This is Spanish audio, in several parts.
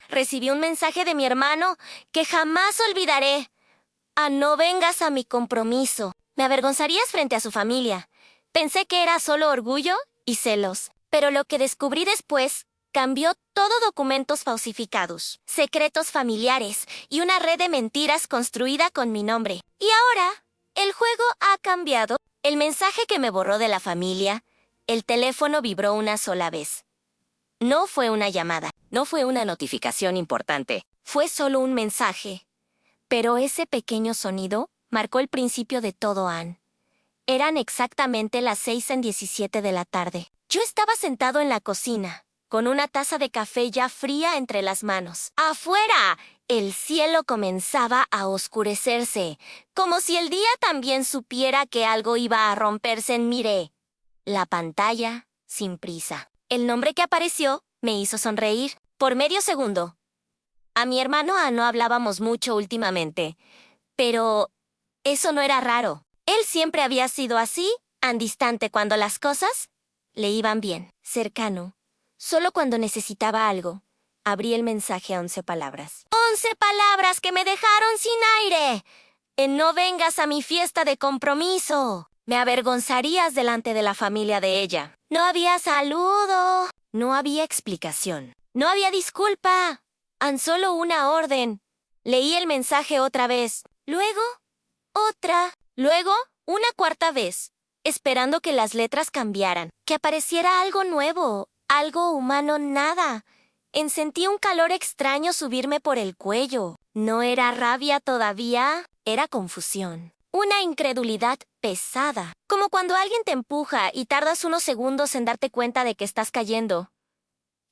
recibí un mensaje de mi hermano que jamás olvidaré. No vengas a mi compromiso. Me avergonzarías frente a su familia. Pensé que era solo orgullo y celos. Pero lo que descubrí después cambió todo: documentos falsificados, secretos familiares y una red de mentiras construida con mi nombre. Y ahora, el juego ha cambiado. El mensaje que me borró de la familia, el teléfono vibró una sola vez. No fue una llamada, no fue una notificación importante, fue solo un mensaje. Pero ese pequeño sonido marcó el principio de todo, Ann. Eran exactamente las 6:17 de la tarde. Yo estaba sentado en la cocina, con una taza de café ya fría entre las manos. ¡Afuera! El cielo comenzaba a oscurecerse, como si el día también supiera que algo iba a romperse. Miré la pantalla sin prisa. El nombre que apareció me hizo sonreír por medio segundo. A mi hermano no hablábamos mucho últimamente, pero eso no era raro. Él siempre había sido así, tan distante cuando las cosas le iban bien, cercano. Solo cuando necesitaba algo, abrí el mensaje a 11 palabras. 11 palabras que me dejaron sin aire. No vengas a mi fiesta de compromiso. Me avergonzarías delante de la familia de ella. No había saludo. No había explicación. No había disculpa. Tan solo una orden. Leí el mensaje otra vez. Luego, otra. Luego, una cuarta vez, esperando que las letras cambiaran, que apareciera algo nuevo, algo humano. Nada. Sentí un calor extraño subirme por el cuello. No era rabia todavía, era confusión. Una incredulidad pesada, como cuando alguien te empuja y tardas unos segundos en darte cuenta de que estás cayendo.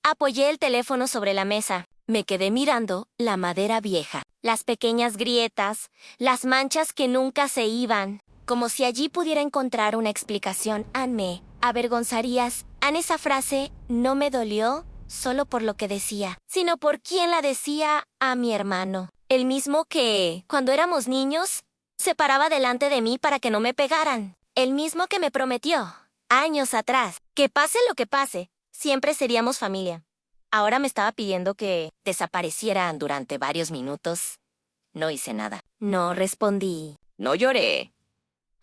Apoyé el teléfono sobre la mesa. Me quedé mirando la madera vieja, las pequeñas grietas, las manchas que nunca se iban, como si allí pudiera encontrar una explicación. Me avergonzarías. Esa frase no me dolió solo por lo que decía, sino por quién la decía. A mi hermano. El mismo que, cuando éramos niños, se paraba delante de mí para que no me pegaran. El mismo que me prometió, años atrás, que pase lo que pase, siempre seríamos familia. Ahora me estaba pidiendo que desaparecieran durante varios minutos. No hice nada. No respondí. No lloré.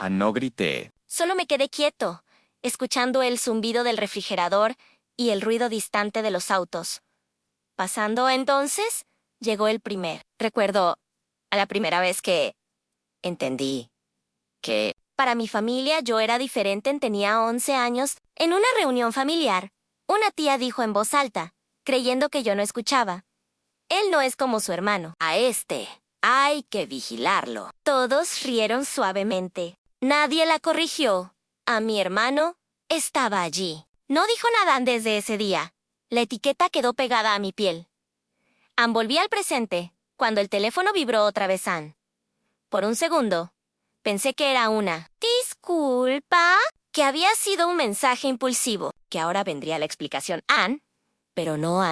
No grité. Solo me quedé quieto, escuchando el zumbido del refrigerador y el ruido distante de los autos. Pasando entonces, llegó el primer. Recuerdo a la primera vez que entendí que para mi familia yo era diferente. Tenía 11 años. En una reunión familiar, una tía dijo en voz alta, creyendo que yo no escuchaba: él no es como su hermano. A este hay que vigilarlo. Todos rieron suavemente. Nadie la corrigió. A mi hermano estaba allí. No dijo nada desde ese día. La etiqueta quedó pegada a mi piel. Volví al presente cuando el teléfono vibró otra vez. Por un segundo, pensé que era una disculpa, que había sido un mensaje impulsivo, que ahora vendría la explicación. Pero no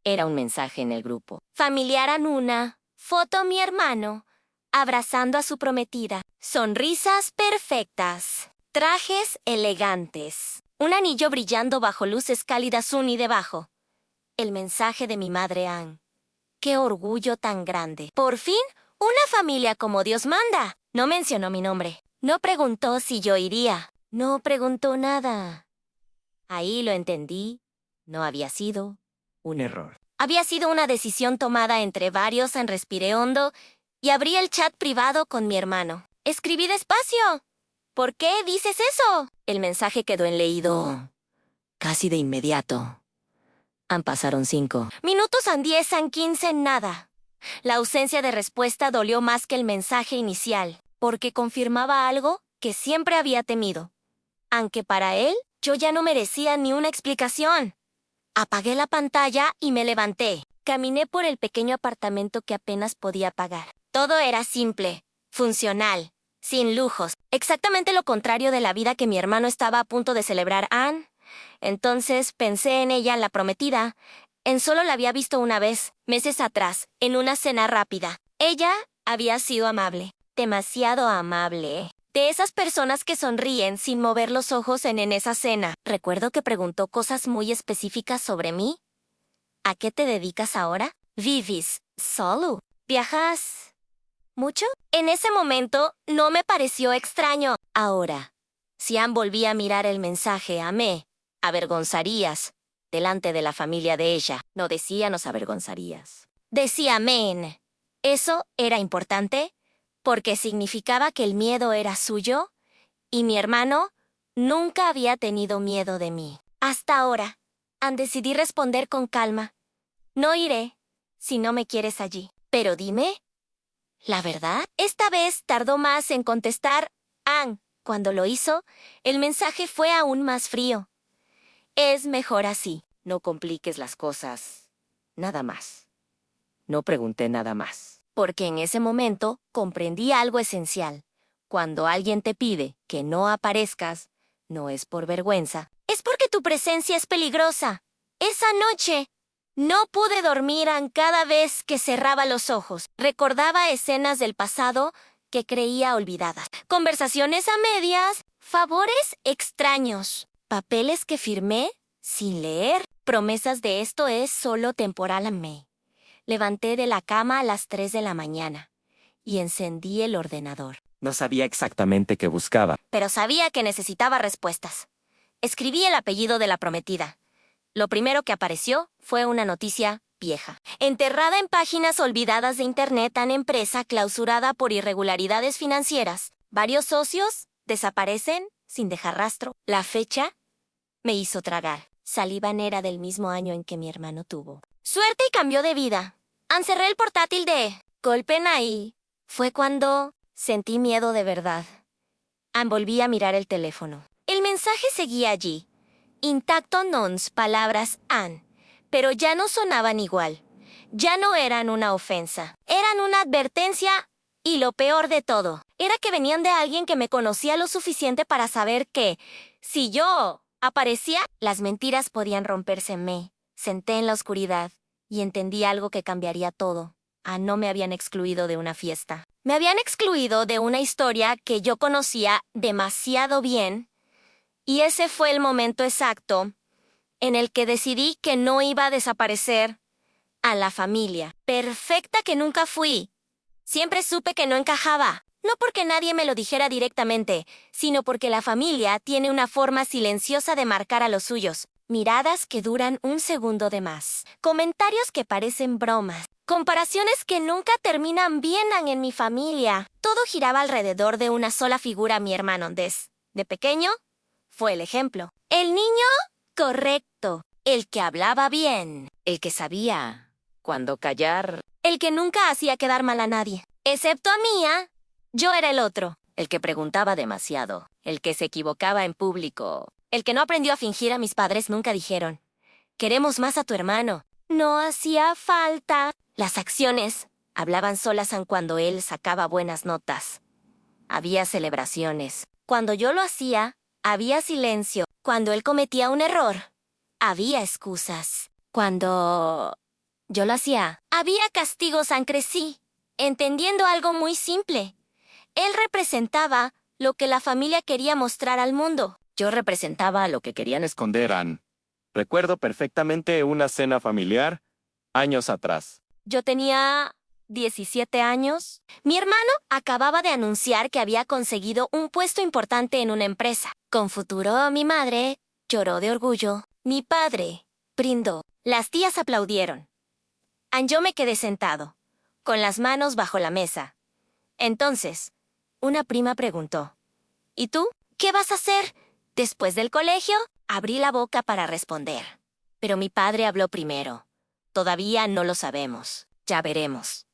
era un mensaje en el grupo. Familiar. Una foto mi hermano abrazando a su prometida. Sonrisas perfectas. Trajes elegantes. Un anillo brillando bajo luces cálidas. Y debajo, el mensaje de mi madre. ¡Qué orgullo tan grande! Por fin, una familia como Dios manda. No mencionó mi nombre. No preguntó si yo iría. No preguntó nada. Ahí lo entendí. No había sido un error. Había sido una decisión tomada entre varios. Respiré hondo y abrí el chat privado con mi hermano. Escribí despacio. ¿Por qué dices eso? El mensaje quedó en leído casi de inmediato. Pasaron 5 minutos. 10, 15, nada. La ausencia de respuesta dolió más que el mensaje inicial, porque confirmaba algo que siempre había temido. Aunque para él, yo ya no merecía ni una explicación. Apagué la pantalla y me levanté. Caminé por el pequeño apartamento que apenas podía pagar. Todo era simple, funcional, sin lujos. Exactamente lo contrario de la vida que mi hermano estaba a punto de celebrar. Entonces pensé en ella, la prometida. Solo la había visto una vez, meses atrás, en una cena rápida. Ella había sido amable, demasiado amable. De esas personas que sonríen sin mover los ojos en esa cena. Recuerdo que preguntó cosas muy específicas sobre mí. ¿A qué te dedicas ahora? ¿Vives solo? ¿Viajas mucho? En ese momento no me pareció extraño. Ahora, si Ann volvía a mirar el mensaje, me avergonzarías delante de la familia de ella. No decía nos avergonzarías. Decía men. ¿Eso era importante? Porque significaba que el miedo era suyo y mi hermano nunca había tenido miedo de mí. Hasta ahora, Ann, decidí responder con calma. No iré si no me quieres allí. Pero dime, ¿la verdad? Esta vez tardó más en contestar Ann. Cuando lo hizo, el mensaje fue aún más frío. Es mejor así. No compliques las cosas. Nada más. No pregunté nada más. Porque en ese momento comprendí algo esencial. Cuando alguien te pide que no aparezcas, no es por vergüenza. Es porque tu presencia es peligrosa. Esa noche no pude dormir cada vez que cerraba los ojos. Recordaba escenas del pasado que creía olvidadas. Conversaciones a medias, favores extraños, papeles que firmé sin leer. Promesas de esto es solo temporal. Me levanté de la cama a las 3 de la mañana y encendí el ordenador. No sabía exactamente qué buscaba. Pero sabía que necesitaba respuestas. Escribí el apellido de la prometida. Lo primero que apareció fue una noticia vieja. Enterrada en páginas olvidadas de Internet, Ann empresa clausurada por irregularidades financieras. Varios socios desaparecen sin dejar rastro. La fecha me hizo tragar. Saliva era del mismo año en que mi hermano tuvo suerte y cambió de vida. Encerré el portátil de Golpen ahí. Fue cuando sentí miedo de verdad. Volví a mirar el teléfono. El mensaje seguía allí. Intacto nons palabras Ann, pero ya no sonaban igual. Ya no eran una ofensa. Eran una advertencia y lo peor de todo era que venían de alguien que me conocía lo suficiente para saber que, si yo aparecía, las mentiras podían romperse. Me senté en la oscuridad y entendí algo que cambiaría todo. No me habían excluido de una fiesta. Me habían excluido de una historia que yo conocía demasiado bien. Y ese fue el momento exacto en el que decidí que no iba a desaparecer a la familia perfecta que nunca fui. Siempre supe que no encajaba, no porque nadie me lo dijera directamente, sino porque la familia tiene una forma silenciosa de marcar a los suyos. Miradas que duran un segundo de más. Comentarios que parecen bromas. Comparaciones que nunca terminan bien en mi familia. Todo giraba alrededor de una sola figura, mi hermano. De pequeño, fue el ejemplo. El niño correcto. El que hablaba bien. El que sabía cuándo callar. El que nunca hacía quedar mal a nadie. Excepto a Mía, yo era el otro. El que preguntaba demasiado. El que se equivocaba en público. El que no aprendió a fingir. A mis padres nunca dijeron: queremos más a tu hermano. No hacía falta. Las acciones hablaban solas cuando él sacaba buenas notas. Había celebraciones. Cuando yo lo hacía, había silencio. Cuando él cometía un error, había excusas. Cuando yo lo hacía, había castigos. Crecí entendiendo algo muy simple. Él representaba lo que la familia quería mostrar al mundo. Yo representaba lo que querían Esconder, Ann. Recuerdo perfectamente una cena familiar años atrás. Yo tenía 17 años. Mi hermano acababa de anunciar que había conseguido un puesto importante en una empresa. Con futuro, mi madre lloró de orgullo. Mi padre brindó. Las tías aplaudieron. Yo me quedé sentado, con las manos bajo la mesa. Entonces, una prima preguntó: ¿y tú? ¿Qué vas a hacer después del colegio? Abrí la boca para responder. Pero mi padre habló primero. Todavía no lo sabemos. Ya veremos.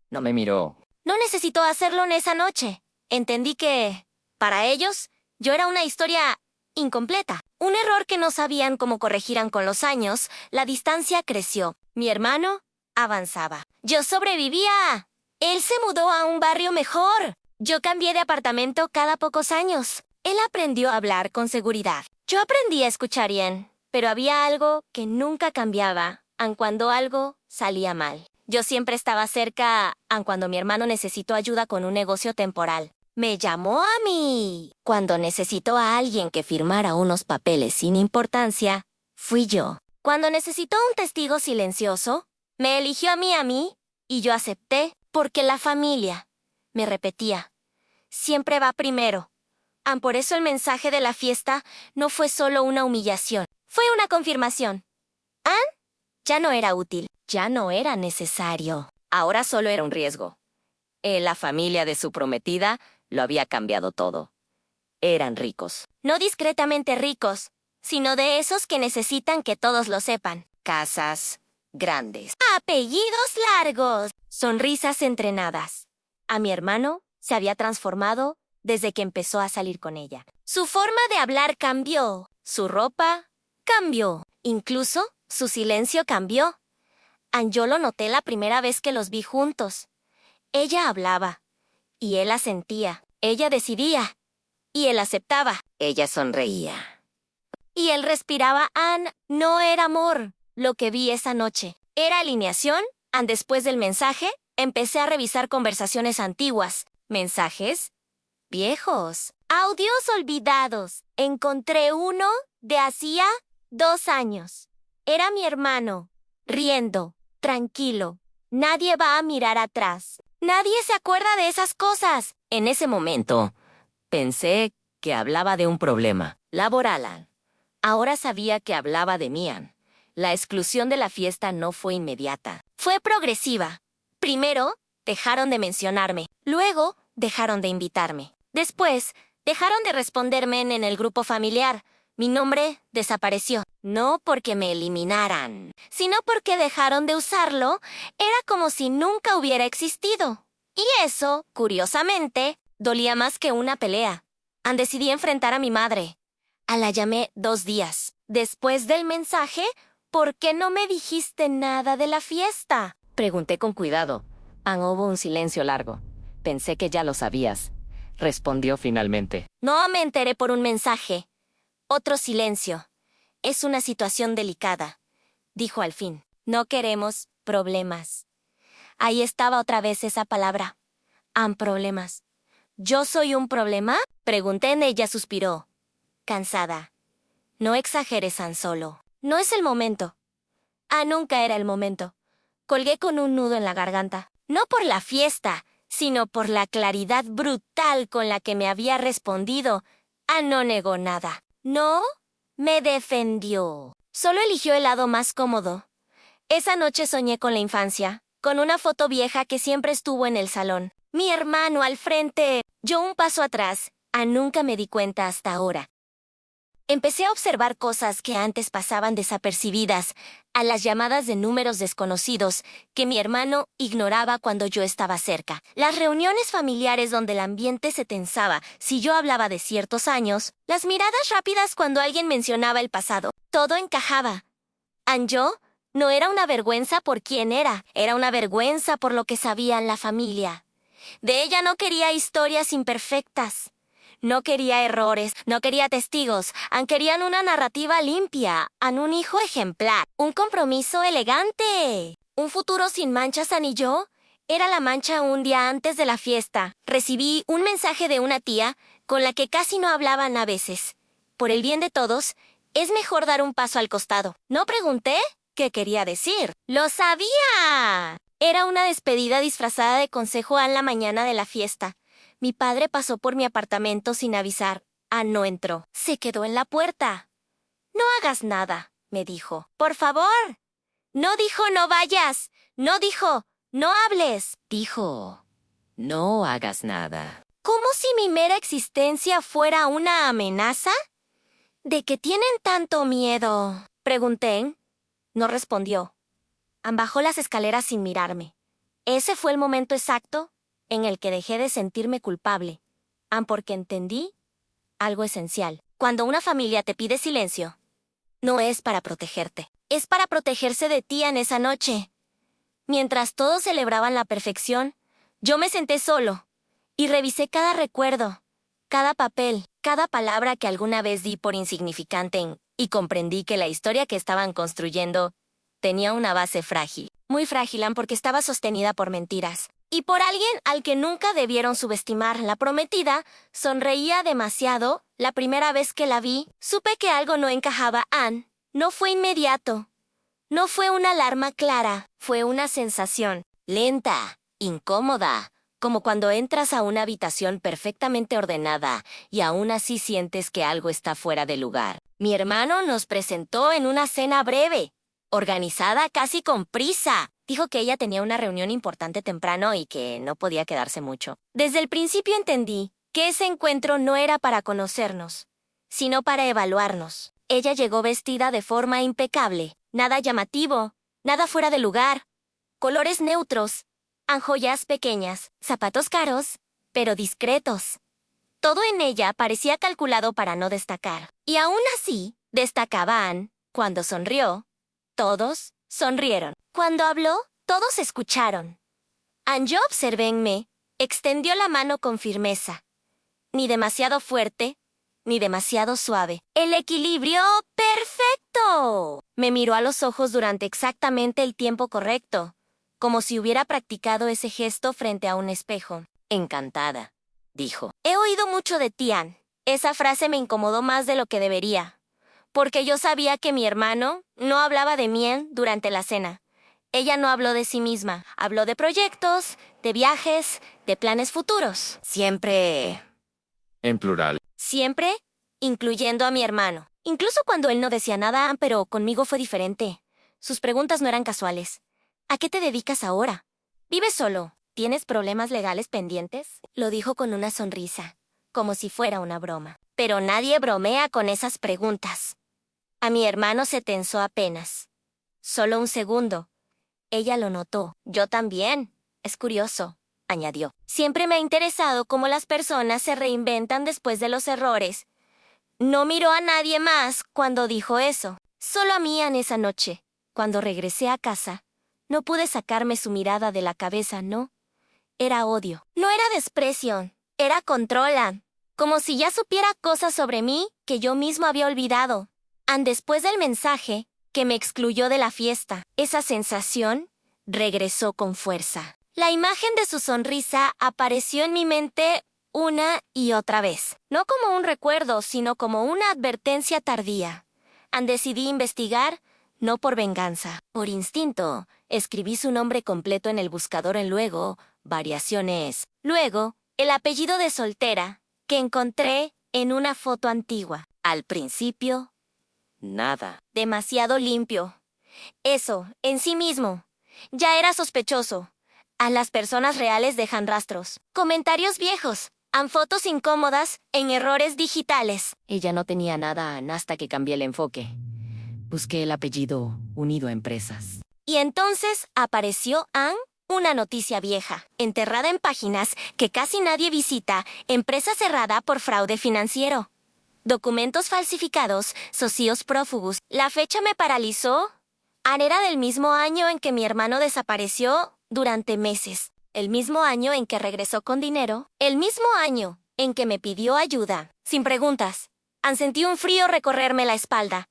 No me miró. No necesitó hacerlo en esa noche. Entendí que, para ellos, yo era una historia incompleta. Un error que no sabían cómo corregirán con los años. La distancia creció. Mi hermano avanzaba. Yo sobrevivía. Él se mudó a un barrio mejor. Yo cambié de apartamento cada pocos años. Él aprendió a hablar con seguridad. Yo aprendí a escuchar bien. Pero había algo que nunca cambiaba, aun cuando algo salía mal. Yo siempre estaba cerca, aun cuando mi hermano necesitó ayuda con un negocio temporal. Me llamó a mí. Cuando necesitó a alguien que firmara unos papeles sin importancia, fui yo. Cuando necesitó un testigo silencioso, me eligió a mí, y yo acepté, porque la familia, me repetía, siempre va primero. Por eso el mensaje de la fiesta no fue solo una humillación, fue una confirmación. Ann ya no era útil, ya no era necesario. Ahora solo era un riesgo. La familia de su prometida lo había cambiado todo. Eran ricos. No discretamente ricos, sino de esos que necesitan que todos lo sepan. Casas grandes. Apellidos largos. Sonrisas entrenadas. A mi hermano se había transformado desde que empezó a salir con ella. Su forma de hablar cambió. Su ropa cambió. Incluso su silencio cambió. Yo lo noté la primera vez que los vi juntos. Ella hablaba, y él asentía. Ella decidía, y él aceptaba. Ella sonreía. Y él respiraba. No era amor lo que vi esa noche. Era alineación. Después del mensaje, empecé a revisar conversaciones antiguas. Mensajes viejos. Audios olvidados. Encontré uno de hacía 2 años. Era mi hermano, riendo, tranquilo. Nadie va a mirar atrás. Nadie se acuerda de esas cosas. En ese momento, pensé que hablaba de un problema laboral. Ahora sabía que hablaba de Mian. La exclusión de la fiesta no fue inmediata. Fue progresiva. Primero, dejaron de mencionarme. Luego, dejaron de invitarme. Después, dejaron de responderme en el grupo familiar. Mi nombre desapareció. No porque me eliminaran, sino porque dejaron de usarlo. Era como si nunca hubiera existido. Y eso, curiosamente, dolía más que una pelea. Decidí enfrentar a mi madre. La llamé 2 días. Después del mensaje, ¿por qué no me dijiste nada de la fiesta? Pregunté con cuidado. Hubo un silencio largo. Pensé que ya lo sabías. Respondió finalmente. No me enteré por un mensaje. Otro silencio. Es una situación delicada, dijo al fin. No queremos problemas. Ahí estaba otra vez esa palabra. Problemas. ¿Yo soy un problema? Pregunté. Ella suspiró. Cansada. No exageres, solo. No es el momento. Nunca era el momento. Colgué con un nudo en la garganta. No por la fiesta, sino por la claridad brutal con la que me había respondido. No negó nada. No me defendió. Solo eligió el lado más cómodo. Esa noche soñé con la infancia, con una foto vieja que siempre estuvo en el salón. Mi hermano al frente, yo un paso atrás. Nunca me di cuenta hasta ahora. Empecé a observar cosas que antes pasaban desapercibidas, a las llamadas de números desconocidos que mi hermano ignoraba cuando yo estaba cerca. Las reuniones familiares donde el ambiente se tensaba si yo hablaba de ciertos años, las miradas rápidas cuando alguien mencionaba el pasado. Todo encajaba. Yo no era una vergüenza por quién era una vergüenza por lo que sabía en la familia. De ella no quería historias imperfectas. No quería errores, no quería testigos. Querían una narrativa limpia, un hijo ejemplar, un compromiso elegante. Un futuro sin manchas. Y yo era la mancha un día antes de la fiesta. Recibí un mensaje de una tía con la que casi no hablaban a veces. Por el bien de todos, es mejor dar un paso al costado. No pregunté qué quería decir. ¡Lo sabía! Era una despedida disfrazada de consejo en la mañana de la fiesta. Mi padre pasó por mi apartamento sin avisar. No entró. Se quedó en la puerta. No hagas nada, me dijo. Por favor. No dijo no vayas. No dijo no hables. Dijo no hagas nada. ¿Como si mi mera existencia fuera una amenaza? ¿De qué tienen tanto miedo? Pregunté. No respondió. Bajó las escaleras sin mirarme. Ese fue el momento exacto en el que dejé de sentirme culpable, porque entendí algo esencial. Cuando una familia te pide silencio, no es para protegerte, es para protegerse de ti en esa noche. Mientras todos celebraban la perfección, yo me senté solo y revisé cada recuerdo, cada papel, cada palabra que alguna vez di por insignificante y comprendí que la historia que estaban construyendo tenía una base frágil. Muy frágil, porque estaba sostenida por mentiras. Y por alguien al que nunca debieron subestimar. La prometida sonreía demasiado. La primera vez que la vi, supe que algo no encajaba. No fue inmediato. No fue una alarma clara, fue una sensación lenta, incómoda, como cuando entras a una habitación perfectamente ordenada y aún así sientes que algo está fuera de lugar. Mi hermano nos presentó en una cena breve, organizada casi con prisa. Dijo que ella tenía una reunión importante temprano y que no podía quedarse mucho. Desde el principio entendí que ese encuentro no era para conocernos, sino para evaluarnos. Ella llegó vestida de forma impecable, nada llamativo, nada fuera de lugar, colores neutros, joyas pequeñas, zapatos caros, pero discretos. Todo en ella parecía calculado para no destacar. Y aún así, destacaban, cuando sonrió, todos sonrieron. Cuando habló, todos escucharon. Yo observé en me, extendió la mano con firmeza. Ni demasiado fuerte, ni demasiado suave. El equilibrio perfecto. Me miró a los ojos durante exactamente el tiempo correcto, como si hubiera practicado ese gesto frente a un espejo. Encantada, dijo. He oído mucho de ti, Ann. Esa frase me incomodó más de lo que debería, porque yo sabía que mi hermano no hablaba de mí durante la cena. Ella no habló de sí misma, habló de proyectos, de viajes, de planes futuros. Siempre, En plural. incluyendo a mi hermano. Incluso cuando él no decía nada, pero conmigo fue diferente. Sus preguntas no eran casuales. ¿A qué te dedicas ahora? ¿Vives solo? ¿Tienes problemas legales pendientes? Lo dijo con una sonrisa, como si fuera una broma. Pero nadie bromea con esas preguntas. A mi hermano se tensó apenas. Solo un segundo. Ella lo notó. Yo también. Es curioso, añadió. Siempre me ha interesado cómo las personas se reinventan después de los errores. No miró a nadie más cuando dijo eso. Solo a mí en esa noche. Cuando regresé a casa, no pude sacarme su mirada de la cabeza, ¿no? Era odio. No era desprecio. Era control. Como si ya supiera cosas sobre mí que yo mismo había olvidado. Después del mensaje, que me excluyó de la fiesta, esa sensación regresó con fuerza. La imagen de su sonrisa apareció en mi mente una y otra vez. No como un recuerdo, sino como una advertencia tardía. Decidí investigar, no por venganza. Por instinto, escribí su nombre completo en el buscador en luego, variaciones. Luego, el apellido de soltera, que encontré en una foto antigua. Al principio, nada. Demasiado limpio. Eso, en sí mismo, ya era sospechoso. A las personas reales dejan rastros. Comentarios viejos. Fotos incómodas en errores digitales. Ella no tenía nada hasta que cambié el enfoque. Busqué el apellido unido a empresas. Y entonces apareció Ann, una noticia vieja, enterrada en páginas que casi nadie visita, empresa cerrada por fraude financiero. Documentos falsificados, socios prófugos. La fecha me paralizó. Era del mismo año en que mi hermano desapareció durante meses. El mismo año en que regresó con dinero. El mismo año en que me pidió ayuda. Sin preguntas. Sentí un frío recorrerme la espalda.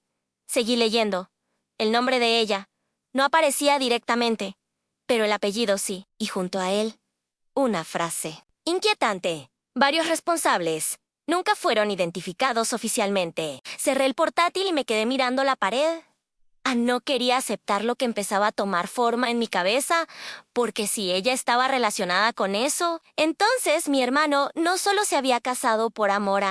Seguí leyendo. El nombre de ella no aparecía directamente, pero el apellido sí. Y junto a él, una frase. Inquietante. Varios responsables nunca fueron identificados oficialmente. Cerré el portátil y me quedé mirando la pared. No quería aceptar lo que empezaba a tomar forma en mi cabeza, porque si ella estaba relacionada con eso, entonces mi hermano no solo se había casado por amor,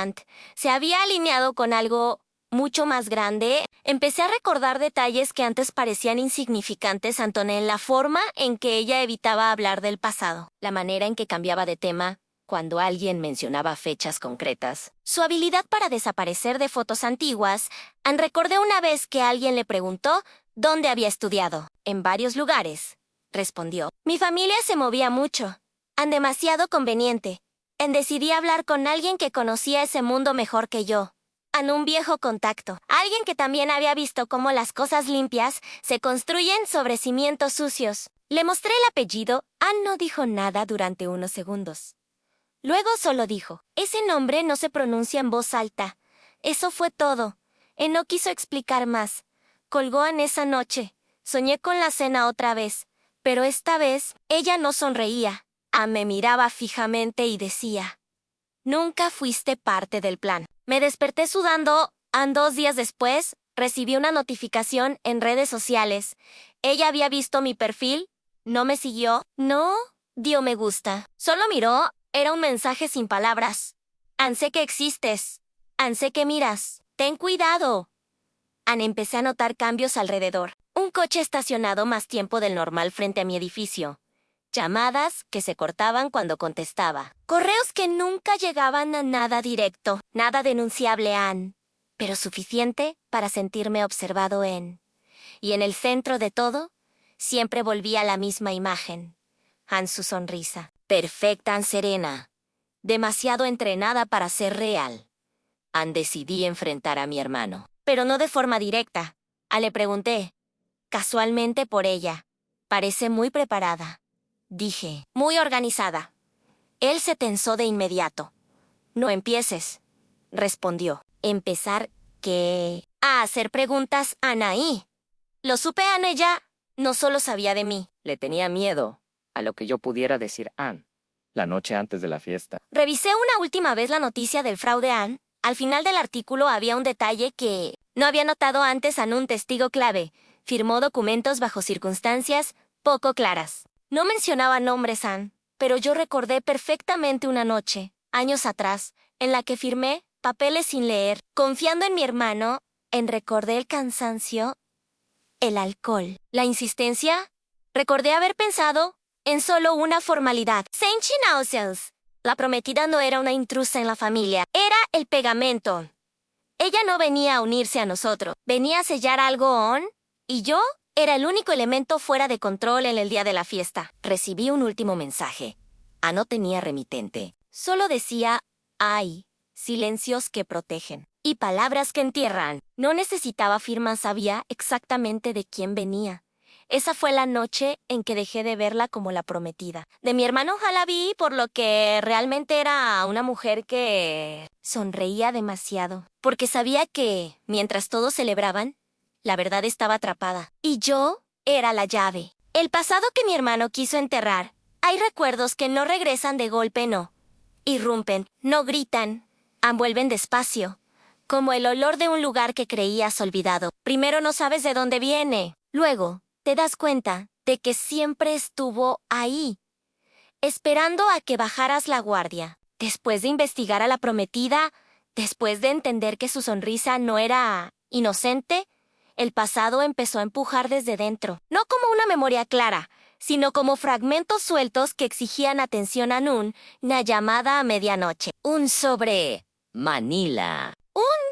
se había alineado con algo mucho más grande. Empecé a recordar detalles que antes parecían insignificantes, en la forma en que ella evitaba hablar del pasado, la manera en que cambiaba de tema cuando alguien mencionaba fechas concretas, su habilidad para desaparecer de fotos antiguas. Recordé una vez que alguien le preguntó dónde había estudiado. En varios lugares, respondió. Mi familia se movía mucho. Demasiado conveniente. Decidí hablar con alguien que conocía ese mundo mejor que yo. Un viejo contacto. Alguien que también había visto cómo las cosas limpias se construyen sobre cimientos sucios. Le mostré el apellido. No dijo nada durante unos segundos. Luego solo dijo, ese nombre no se pronuncia en voz alta. Eso fue todo. No quiso explicar más. Colgó en esa noche. Soñé con la cena otra vez, pero esta vez ella no sonreía. Me miraba fijamente y decía, nunca fuiste parte del plan. Me desperté sudando. 2 días después, Recibí una notificación en redes sociales. Ella había visto mi perfil, no me siguió, no dio me gusta. Solo miró, era un mensaje sin palabras. An, sé que existes. An, sé que miras. Ten cuidado. An, empecé a notar cambios alrededor. Un coche estacionado más tiempo del normal frente a mi edificio. Llamadas que se cortaban cuando contestaba. Correos que nunca llegaban a nada directo. Nada denunciable, An, pero suficiente para sentirme observado en... Y en el centro de todo, siempre volvía la misma imagen. An, su sonrisa. Perfecta, An, serena. Demasiado entrenada para ser real. An, decidí enfrentar a mi hermano. Pero no de forma directa. An, le pregunté. Casualmente por ella. Parece muy preparada. Dije, muy organizada. Él se tensó de inmediato. No empieces, respondió. ¿Empezar qué? A hacer preguntas a Anaí. Lo supe, Anne, ella no solo sabía de mí. Le tenía miedo a lo que yo pudiera decir Anne la noche antes de la fiesta. Revisé una última vez la noticia del fraude Anne. Al final del artículo había un detalle que no había notado antes. Anne, un testigo clave, firmó documentos bajo circunstancias poco claras. No mencionaba nombres, Anne, pero yo recordé perfectamente una noche, años atrás, en la que firmé papeles sin leer, confiando en mi hermano, recordé el cansancio, el alcohol, la insistencia. Recordé haber pensado en solo una formalidad. Saint Chinaucels. La prometida no era una intrusa en la familia, era el pegamento. Ella no venía a unirse a nosotros, venía a sellar algo y yo era el único elemento fuera de control en el día de la fiesta. Recibí un último mensaje. No tenía remitente. Solo decía, ay, silencios que protegen. Y palabras que entierran. No necesitaba firmas, sabía exactamente de quién venía. Esa fue la noche en que dejé de verla como la prometida. De mi hermano la vi por lo que realmente era una mujer que sonreía demasiado. Porque sabía que, mientras todos celebraban, la verdad estaba atrapada. Y yo era la llave. El pasado que mi hermano quiso enterrar. Hay recuerdos que no regresan de golpe, no. Irrumpen, no gritan, envuelven despacio. Como el olor de un lugar que creías olvidado. Primero no sabes de dónde viene. Luego, te das cuenta de que siempre estuvo ahí, esperando a que bajaras la guardia. Después de investigar a la prometida, después de entender que su sonrisa no era inocente, el pasado empezó a empujar desde dentro, no como una memoria clara, sino como fragmentos sueltos que exigían atención a una llamada a medianoche. Un sobre Manila.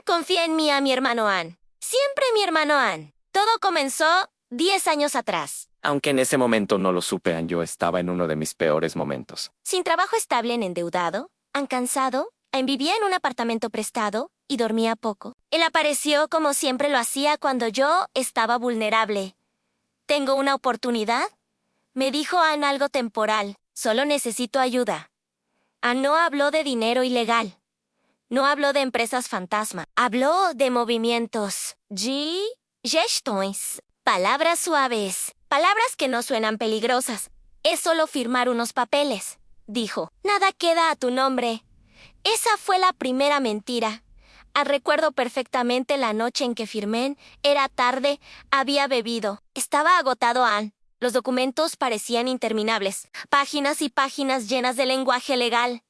Confía en mí, a mi hermano Ann. Siempre mi hermano Ann. Todo comenzó 10 años atrás. Aunque en ese momento no lo supe, Anne, yo estaba en uno de mis peores momentos. Sin trabajo estable, endeudado, cansado, vivía en un apartamento prestado y dormía poco. Él apareció como siempre lo hacía cuando yo estaba vulnerable. ¿Tengo una oportunidad? Me dijo Ann algo temporal. Solo necesito ayuda. Ann no habló de dinero ilegal. No habló de empresas fantasma. Habló de movimientos. Gestões. Palabras suaves. Palabras que no suenan peligrosas. Es solo firmar unos papeles. Dijo. Nada queda a tu nombre. Esa fue la primera mentira. Recuerdo perfectamente la noche en que firmé. Era tarde. Había bebido. Estaba agotado, Ann. Los documentos parecían interminables. Páginas y páginas llenas de lenguaje legal.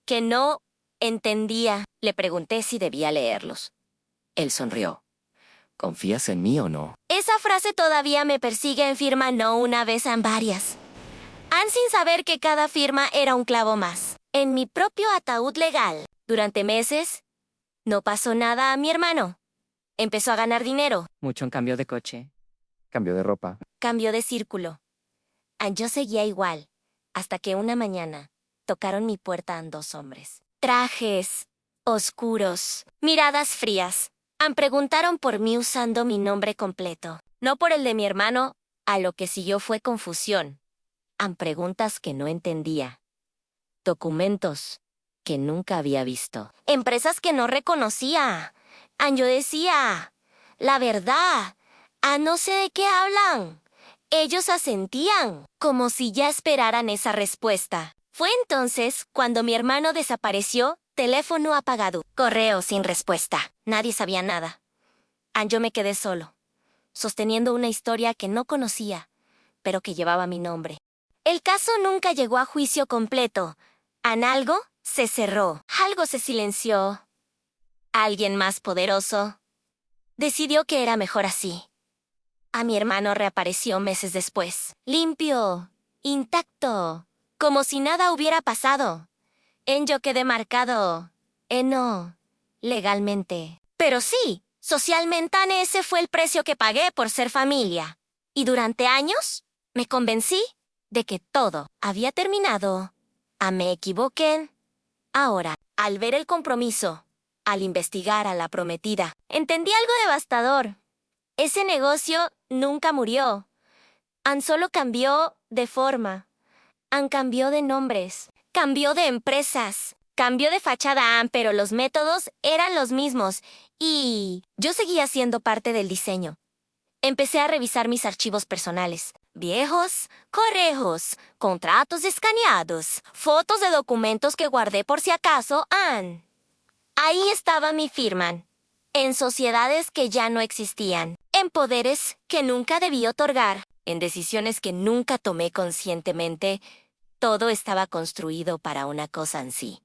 Que no entendía. Le pregunté si debía leerlos. Él sonrió. ¿Confías en mí o no? Esa frase todavía me persigue en firma, no una vez, en varias. Ann sin saber que cada firma era un clavo más. En mi propio ataúd legal. Durante meses, no pasó nada a mi hermano. Empezó a ganar dinero. Mucho en cambio de coche. Cambio de ropa. Cambió de círculo. Yo seguía igual, hasta que una mañana tocaron mi puerta dos hombres. Trajes oscuros, miradas frías. Preguntaron por mí usando mi nombre completo, no por el de mi hermano. A lo que siguió fue confusión. Preguntas que no entendía. Documentos que nunca había visto. Empresas que no reconocía. Yo decía, la verdad, no sé de qué hablan. Ellos asentían, como si ya esperaran esa respuesta. Fue entonces cuando mi hermano desapareció, teléfono apagado, correo sin respuesta. Nadie sabía nada. Yo me quedé solo, sosteniendo una historia que no conocía, pero que llevaba mi nombre. El caso nunca llegó a juicio completo. Algo se cerró, algo se silenció. Alguien más poderoso decidió que era mejor así. Mi hermano reapareció meses después, limpio, intacto, como si nada hubiera pasado. Yo quedé marcado. No, legalmente. Pero sí, socialmente ese fue el precio que pagué por ser familia. Y durante años me convencí de que todo había terminado. Me equivoqué. Ahora, al ver el compromiso, al investigar a la prometida, entendí algo devastador. Ese negocio nunca murió. Solo cambió de forma. Cambió de nombres. Cambió de empresas. Cambió de fachada, pero los métodos eran los mismos. Y yo seguía siendo parte del diseño. Empecé a revisar mis archivos personales. Viejos, correos, contratos escaneados, fotos de documentos que guardé por si acaso. Ahí estaba mi firma. En sociedades que ya no existían. En poderes que nunca debí otorgar. En decisiones que nunca tomé conscientemente. Todo estaba construido para una cosa en sí.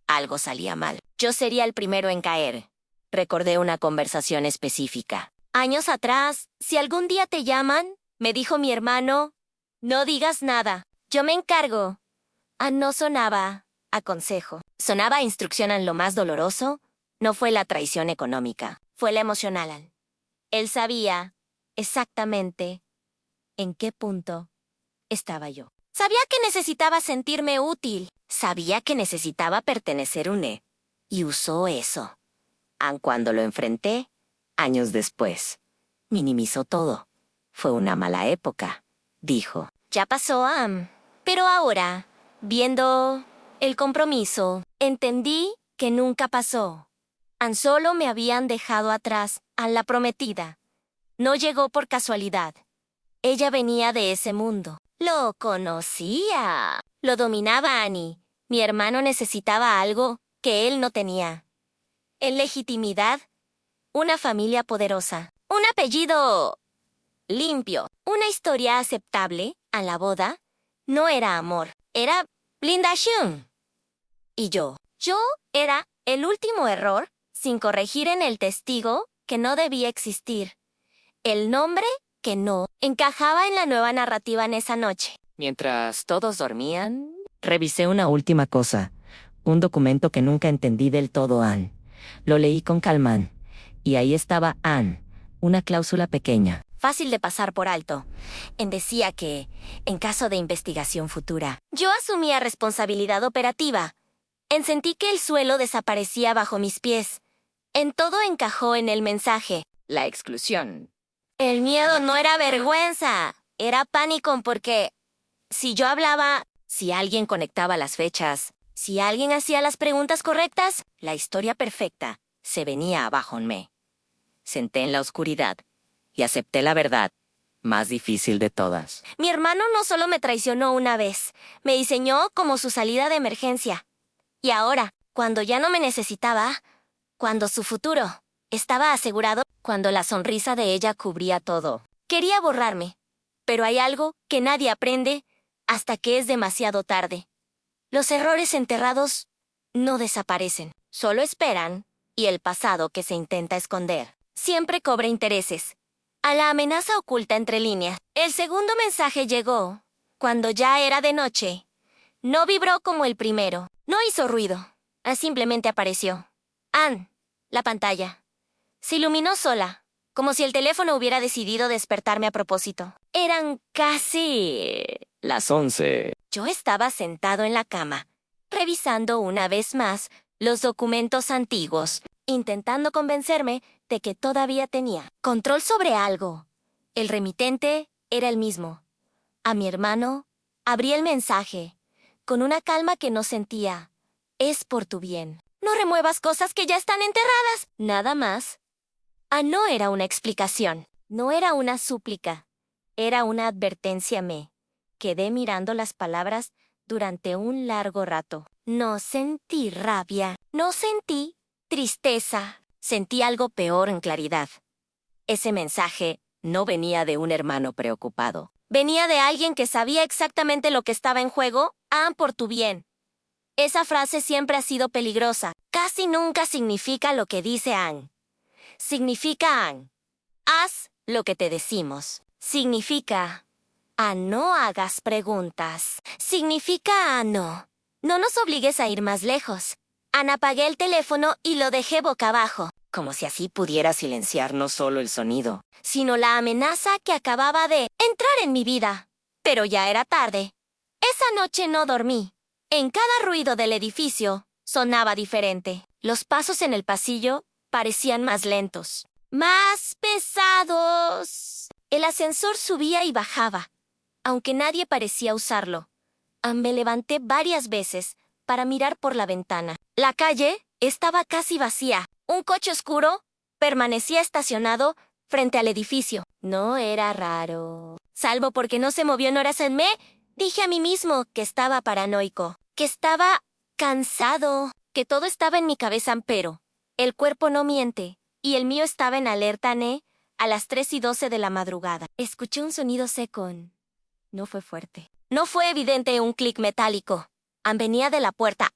Algo salía mal. Yo sería el primero en caer. Recordé una conversación específica. Años atrás, si algún día te llaman, me dijo mi hermano, no digas nada. Yo me encargo. No sonaba a consejo. Sonaba a instrucción en lo más doloroso. No fue la traición económica. Fue la emocional. Él sabía exactamente en qué punto estaba yo. Sabía que necesitaba sentirme útil. Sabía que necesitaba pertenecer y usó eso. Cuando lo enfrenté, años después, minimizó todo. Fue una mala época, dijo. Ya pasó, pero ahora, viendo el compromiso, entendí que nunca pasó. Solo me habían dejado atrás a la prometida. No llegó por casualidad. Ella venía de ese mundo. Lo conocía. Lo dominaba Annie. Mi hermano necesitaba algo que él no tenía. En legitimidad, una familia poderosa. Un apellido limpio. Una historia aceptable a la boda. No era amor. Era Linda Shun. Y yo era el último error sin corregir en el testigo que no debía existir. El nombre que no encajaba en la nueva narrativa en esa noche. Mientras todos dormían, revisé una última cosa. Un documento que nunca entendí del todo, Lo leí con calma. Y ahí estaba, una cláusula pequeña. Fácil de pasar por alto. Decía que, en caso de investigación futura, yo asumía responsabilidad operativa. Sentí que el suelo desaparecía bajo mis pies. Todo encajó en el mensaje. La exclusión. El miedo no era vergüenza, era pánico porque si yo hablaba, si alguien conectaba las fechas, si alguien hacía las preguntas correctas, la historia perfecta se venía abajo en mí. Senté en la oscuridad y acepté la verdad, más difícil de todas. Mi hermano no solo me traicionó una vez, me diseñó como su salida de emergencia. Y ahora, cuando ya no me necesitaba, cuando su futuro estaba asegurado, cuando la sonrisa de ella cubría todo. Quería borrarme, pero hay algo que nadie aprende hasta que es demasiado tarde. Los errores enterrados no desaparecen, solo esperan, y el pasado que se intenta esconder siempre cobra intereses. A la amenaza oculta entre líneas. El segundo mensaje llegó cuando ya era de noche. No vibró como el primero, no hizo ruido, simplemente apareció. La pantalla. Se iluminó sola, como si el teléfono hubiera decidido despertarme a propósito. Eran casi las 11. Yo estaba sentado en la cama, revisando una vez más los documentos antiguos, intentando convencerme de que todavía tenía control sobre algo. El remitente era el mismo. A mi hermano abrí el mensaje, con una calma que no sentía. Es por tu bien. No remuevas cosas que ya están enterradas. Nada más. No era una explicación, no era una súplica, era una advertencia. Me quedé mirando las palabras durante un largo rato. No sentí rabia, no sentí tristeza, sentí algo peor en claridad. Ese mensaje no venía de un hermano preocupado. Venía de alguien que sabía exactamente lo que estaba en juego. Ann, por tu bien. Esa frase siempre ha sido peligrosa. Casi nunca significa lo que dice Ann. Significa Ann, haz lo que te decimos. Significa no hagas preguntas. Significa no. No nos obligues a ir más lejos. Ann, apagué el teléfono y lo dejé boca abajo, como si así pudiera silenciar no solo el sonido, sino la amenaza que acababa de entrar en mi vida. Pero ya era tarde. Esa noche no dormí. En cada ruido del edificio sonaba diferente. Los pasos en el pasillo parecían más lentos, más pesados. El ascensor subía y bajaba, aunque nadie parecía usarlo. Me levanté varias veces para mirar por la ventana. La calle estaba casi vacía. Un coche oscuro permanecía estacionado frente al edificio. No era raro. Salvo porque no se movió en horas. Dije a mí mismo que estaba paranoico, que estaba cansado, que todo estaba en mi cabeza, pero el cuerpo no miente, y el mío estaba en alerta, a las 3:12 de la madrugada. Escuché un sonido seco. No fue fuerte. No fue evidente un clic metálico. Venía de la puerta.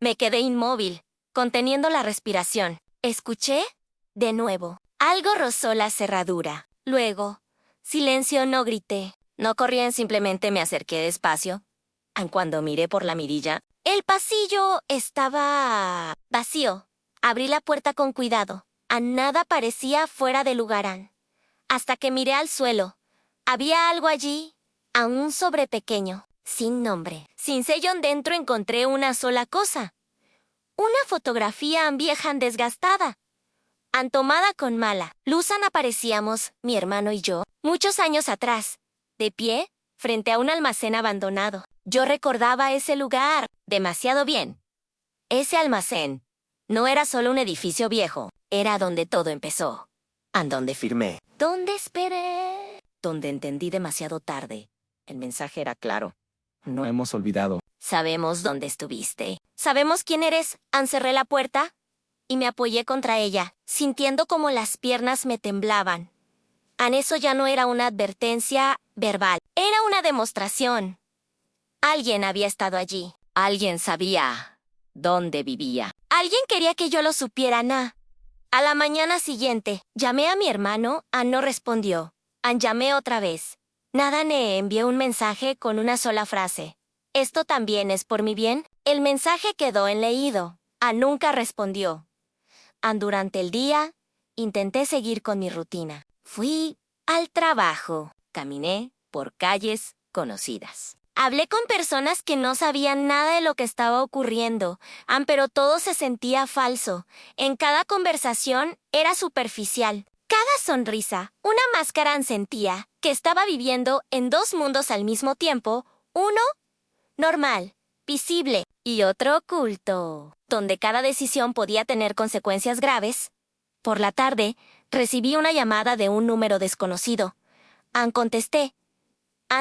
Me quedé inmóvil, conteniendo la respiración. Escuché de nuevo. Algo rozó la cerradura. Luego, silencio. No grité. No corrí, simplemente me acerqué despacio. Cuando miré por la mirilla, el pasillo estaba vacío. Abrí la puerta con cuidado. Nada parecía fuera de lugar. Hasta que miré al suelo. Había algo allí, aún sobrepequeño, sin nombre. Sin sello dentro encontré una sola cosa. Una fotografía vieja, desgastada. Tomada con mala luz. Aparecíamos, mi hermano y yo, muchos años atrás, de pie, frente a un almacén abandonado. Yo recordaba ese lugar demasiado bien. Ese almacén no era solo un edificio viejo, era donde todo empezó. Donde firmé. Donde esperé. Donde entendí demasiado tarde. El mensaje era claro. No hemos olvidado. Sabemos dónde estuviste. Sabemos quién eres. Cerré la puerta y me apoyé contra ella, sintiendo como las piernas me temblaban. Eso ya no era una advertencia verbal. Era una demostración. Alguien había estado allí. Alguien sabía dónde vivía. Alguien quería que yo lo supiera. A la mañana siguiente, llamé a mi hermano. No respondió. Llamé otra vez. Nada. Envié un mensaje con una sola frase. ¿Esto también es por mi bien? El mensaje quedó en leído. Nunca respondió. Durante el día, intenté seguir con mi rutina. Fui al trabajo. Caminé por calles conocidas. Hablé con personas que no sabían nada de lo que estaba ocurriendo, pero todo se sentía falso. En cada conversación era superficial. Cada sonrisa, una máscara. Sentía que estaba viviendo en dos mundos al mismo tiempo, uno normal, visible, y otro oculto, donde cada decisión podía tener consecuencias graves. Por la tarde, recibí una llamada de un número desconocido. Contesté.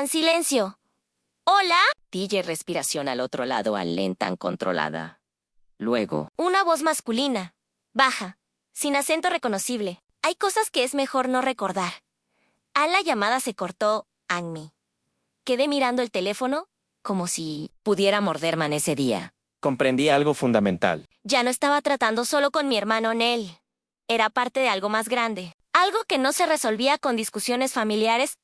Silencio. ¿Hola? DJ respiración al otro lado, lenta, controlada. Luego, una voz masculina, baja, sin acento reconocible. Hay cosas que es mejor no recordar. La llamada se cortó. Me quedé mirando el teléfono, como si pudiera morderme ese día. Comprendí algo fundamental. Ya no estaba tratando solo con mi hermano Nell. Era parte de algo más grande. Algo que no se resolvía con discusiones familiares.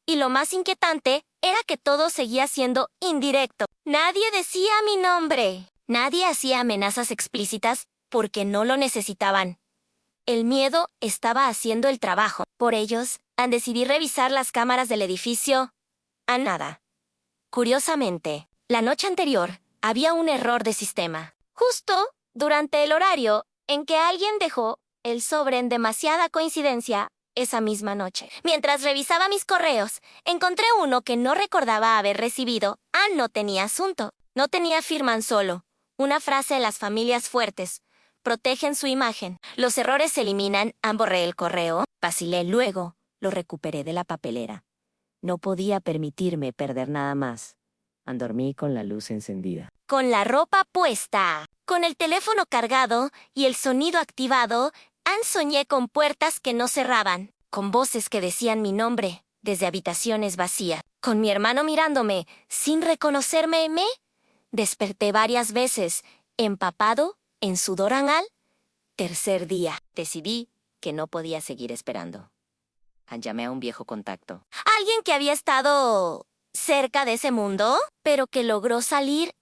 Y lo más inquietante era que todo seguía siendo indirecto. Nadie decía mi nombre. Nadie hacía amenazas explícitas porque no lo necesitaban. El miedo estaba haciendo el trabajo. Por ellos, decidí revisar las cámaras del edificio. Nada. Curiosamente, la noche anterior había un error de sistema. Justo durante el horario en que alguien dejó el sobre, en demasiada coincidencia, esa misma noche. Mientras revisaba mis correos, encontré uno que no recordaba haber recibido. No tenía asunto. No tenía firma, solo una frase de las familias fuertes. Protegen su imagen. Los errores se eliminan. Borré el correo. Vacilé. Luego lo recuperé de la papelera. No podía permitirme perder nada más. Dormí con la luz encendida. Con la ropa puesta, con el teléfono cargado y el sonido activado, Soñé con puertas que no cerraban, con voces que decían mi nombre desde habitaciones vacías, con mi hermano mirándome sin reconocerme. Me desperté varias veces, empapado en sudor anal. Tercer día. Decidí que no podía seguir esperando. Llamé a un viejo contacto. Alguien que había estado cerca de ese mundo, pero que logró salir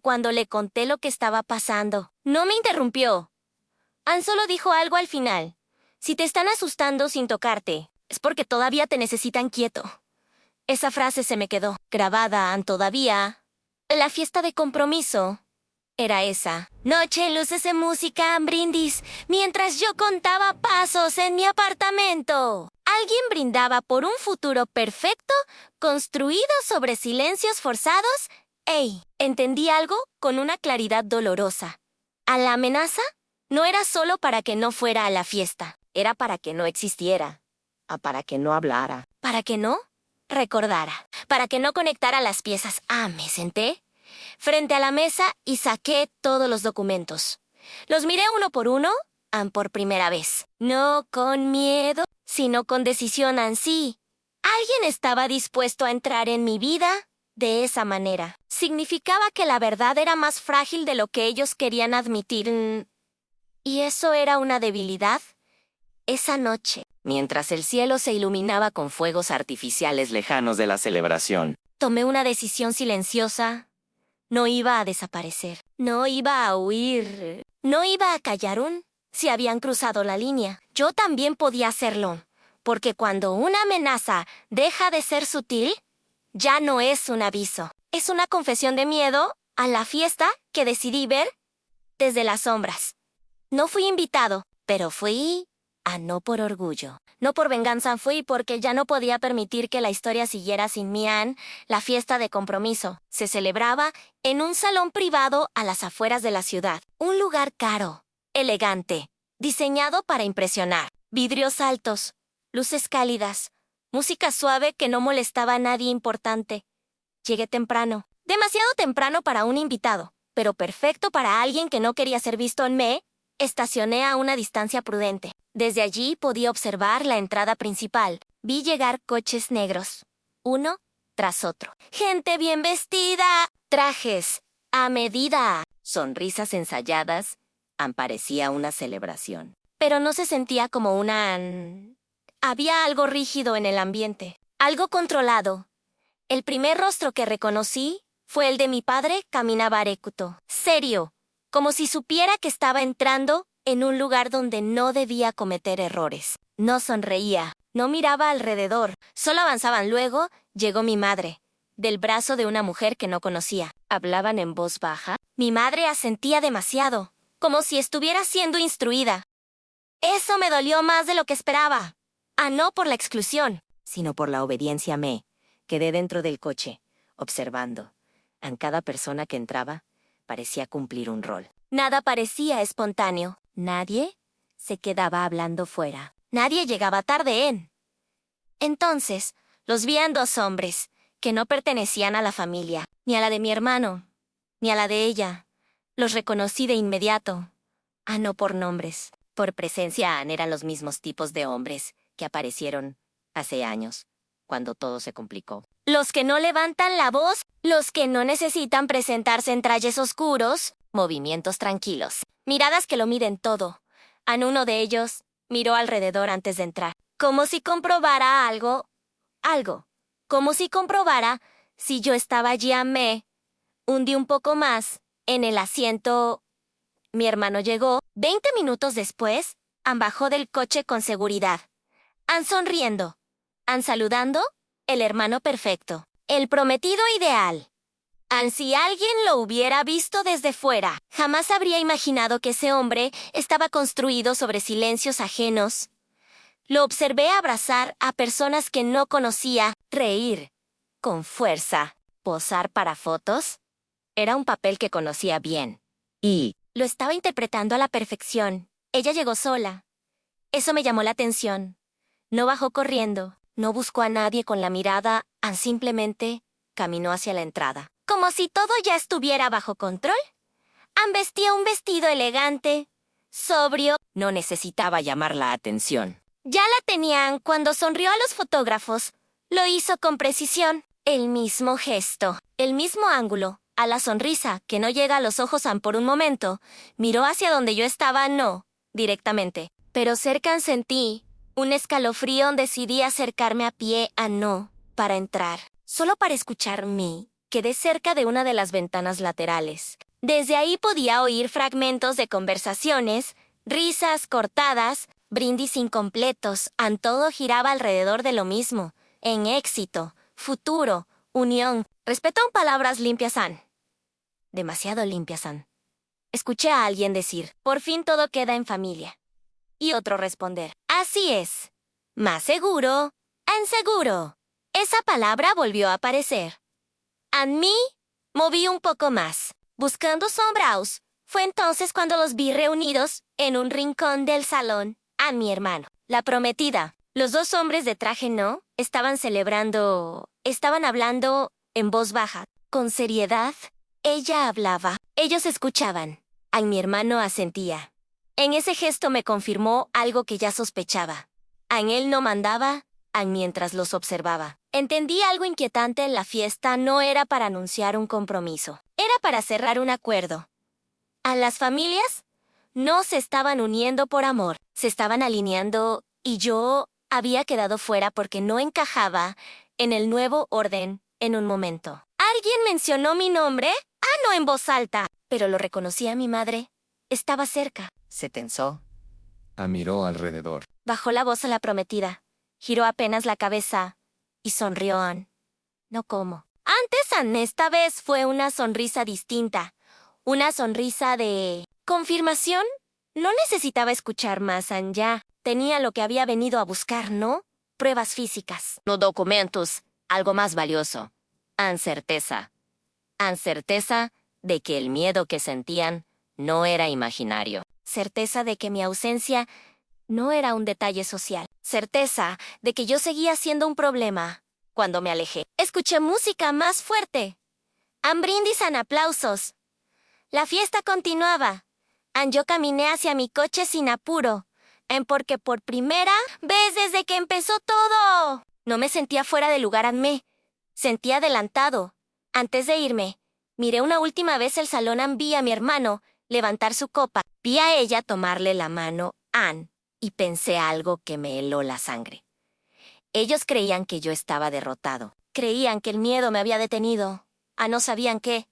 cuando le conté lo que estaba pasando. No me interrumpió. Solo dijo algo al final. Si te están asustando sin tocarte, es porque todavía te necesitan quieto. Esa frase se me quedó grabada todavía. La fiesta de compromiso era esa. Noche, luces de música, brindis, mientras yo contaba pasos en mi apartamento. Alguien brindaba por un futuro perfecto, construido sobre silencios forzados. ¡Ey! Entendí algo con una claridad dolorosa. A la amenaza no era solo para que no fuera a la fiesta, era para que no existiera, para que no hablara, para que no recordara, para que no conectara las piezas. Me senté frente a la mesa y saqué todos los documentos. Los miré uno por uno, por primera vez. No con miedo, sino con decisión. Sí, alguien estaba dispuesto a entrar en mi vida de esa manera. Significaba que la verdad era más frágil de lo que ellos querían admitir. ¿Y eso era una debilidad? Esa noche, mientras el cielo se iluminaba con fuegos artificiales lejanos de la celebración, tomé una decisión silenciosa. No iba a desaparecer. No iba a huir. No iba a callar si habían cruzado la línea. Yo también podía hacerlo. Porque cuando una amenaza deja de ser sutil, ya no es un aviso. Es una confesión de miedo a la fiesta que decidí ver desde las sombras. No fui invitado, pero fui no por orgullo. No por venganza, fui porque ya no podía permitir que la historia siguiera sin mí. La fiesta de compromiso se celebraba en un salón privado a las afueras de la ciudad. Un lugar caro, elegante, diseñado para impresionar. Vidrios altos, luces cálidas, música suave que no molestaba a nadie importante. Llegué temprano. Demasiado temprano para un invitado, pero perfecto para alguien que no quería ser visto. Me estacioné a una distancia prudente. Desde allí podía observar la entrada principal. Vi llegar coches negros, uno tras otro. Gente bien vestida, trajes a medida, sonrisas ensayadas. Parecía una celebración. Pero no se sentía como una... Había algo rígido en el ambiente, algo controlado. El primer rostro que reconocí fue el de mi padre. Caminaba erecto, serio, como si supiera que estaba entrando en un lugar donde no debía cometer errores. No sonreía, no miraba alrededor, solo avanzaban. Luego llegó mi madre, del brazo de una mujer que no conocía. Hablaban en voz baja. Mi madre asentía demasiado, como si estuviera siendo instruida. Eso me dolió más de lo que esperaba. No por la exclusión, sino por la obediencia. Me quedé dentro del coche, observando. Cada persona que entraba parecía cumplir un rol. Nada parecía espontáneo. Nadie se quedaba hablando fuera. Nadie llegaba tarde. Entonces, los vi a dos hombres que no pertenecían a la familia, ni a la de mi hermano, ni a la de ella. Los reconocí de inmediato. No por nombres. Por presencia. Eran los mismos tipos de hombres que aparecieron hace años, cuando todo se complicó. Los que no levantan la voz, los que no necesitan presentarse en trajes oscuros, movimientos tranquilos, miradas que lo miden todo. Uno de ellos miró alrededor antes de entrar, como si comprobara algo, como si comprobara si yo estaba allí. Me hundí un poco más en el asiento. Mi hermano llegó 20 minutos después. Bajó del coche con seguridad. Sonriendo. Saludando. El hermano perfecto. El prometido ideal. Si alguien lo hubiera visto desde fuera, jamás habría imaginado que ese hombre estaba construido sobre silencios ajenos. Lo observé abrazar a personas que no conocía, reír con fuerza, posar para fotos. Era un papel que conocía bien. Y lo estaba interpretando a la perfección. Ella llegó sola. Eso me llamó la atención. No bajó corriendo, no buscó a nadie con la mirada. Simplemente caminó hacia la entrada. Como si todo ya estuviera bajo control. Vestía un vestido elegante, sobrio. No necesitaba llamar la atención. Ya la tenían cuando sonrió a los fotógrafos. Lo hizo con precisión. El mismo gesto, el mismo ángulo, a la sonrisa que no llega a los ojos por un momento. Miró hacia donde yo estaba, no, directamente. Pero cerca sentí un escalofrío. Decidí acercarme a pie a no, para entrar. Solo para escucharme. Quedé cerca de una de las ventanas laterales. Desde ahí podía oír fragmentos de conversaciones, risas cortadas, brindis incompletos. Todo giraba alrededor de lo mismo. En éxito, futuro, unión. Respeto palabras limpias, demasiado limpias, Escuché a alguien decir, por fin todo queda en familia. Y otro responder, así es. Más seguro, seguro. Esa palabra volvió a aparecer. A mí, moví un poco más, buscando sombras. Fue entonces cuando los vi reunidos en un rincón del salón. A mi hermano, la prometida. Los dos hombres de traje estaban hablando en voz baja. Con seriedad, ella hablaba. Ellos escuchaban. A mi hermano asentía. En ese gesto me confirmó algo que ya sospechaba. Él no mandaba, mientras los observaba. Entendí algo inquietante. La fiesta no era para anunciar un compromiso. Era para cerrar un acuerdo. A las familias no se estaban uniendo por amor. Se estaban alineando y yo había quedado fuera porque no encajaba en el nuevo orden en un momento. ¿Alguien mencionó mi nombre? No en voz alta, pero lo reconocí a mi madre. Estaba cerca. Se tensó. Miró alrededor. Bajó la voz a la prometida. Giró apenas la cabeza y sonrió. No como. Antes, esta vez fue una sonrisa distinta. Una sonrisa de confirmación. No necesitaba escuchar más, ya. Tenía lo que había venido a buscar, ¿no? Pruebas físicas. No documentos. Algo más valioso. Certeza. Certeza de que el miedo que sentían no era imaginario. Certeza de que mi ausencia no era un detalle social. Certeza de que yo seguía siendo un problema. Cuando me alejé, escuché música más fuerte. Brindis, aplausos. La fiesta continuaba. Yo caminé hacia mi coche sin apuro. Porque por primera vez desde que empezó todo, no me sentía fuera de lugar. Me sentía adelantado. Antes de irme, miré una última vez el salón. Vi a mi hermano levantar su copa. Vi a ella tomarle la mano a Ann y pensé algo que me heló la sangre. Ellos creían que yo estaba derrotado. Creían que el miedo me había detenido. No sabían que,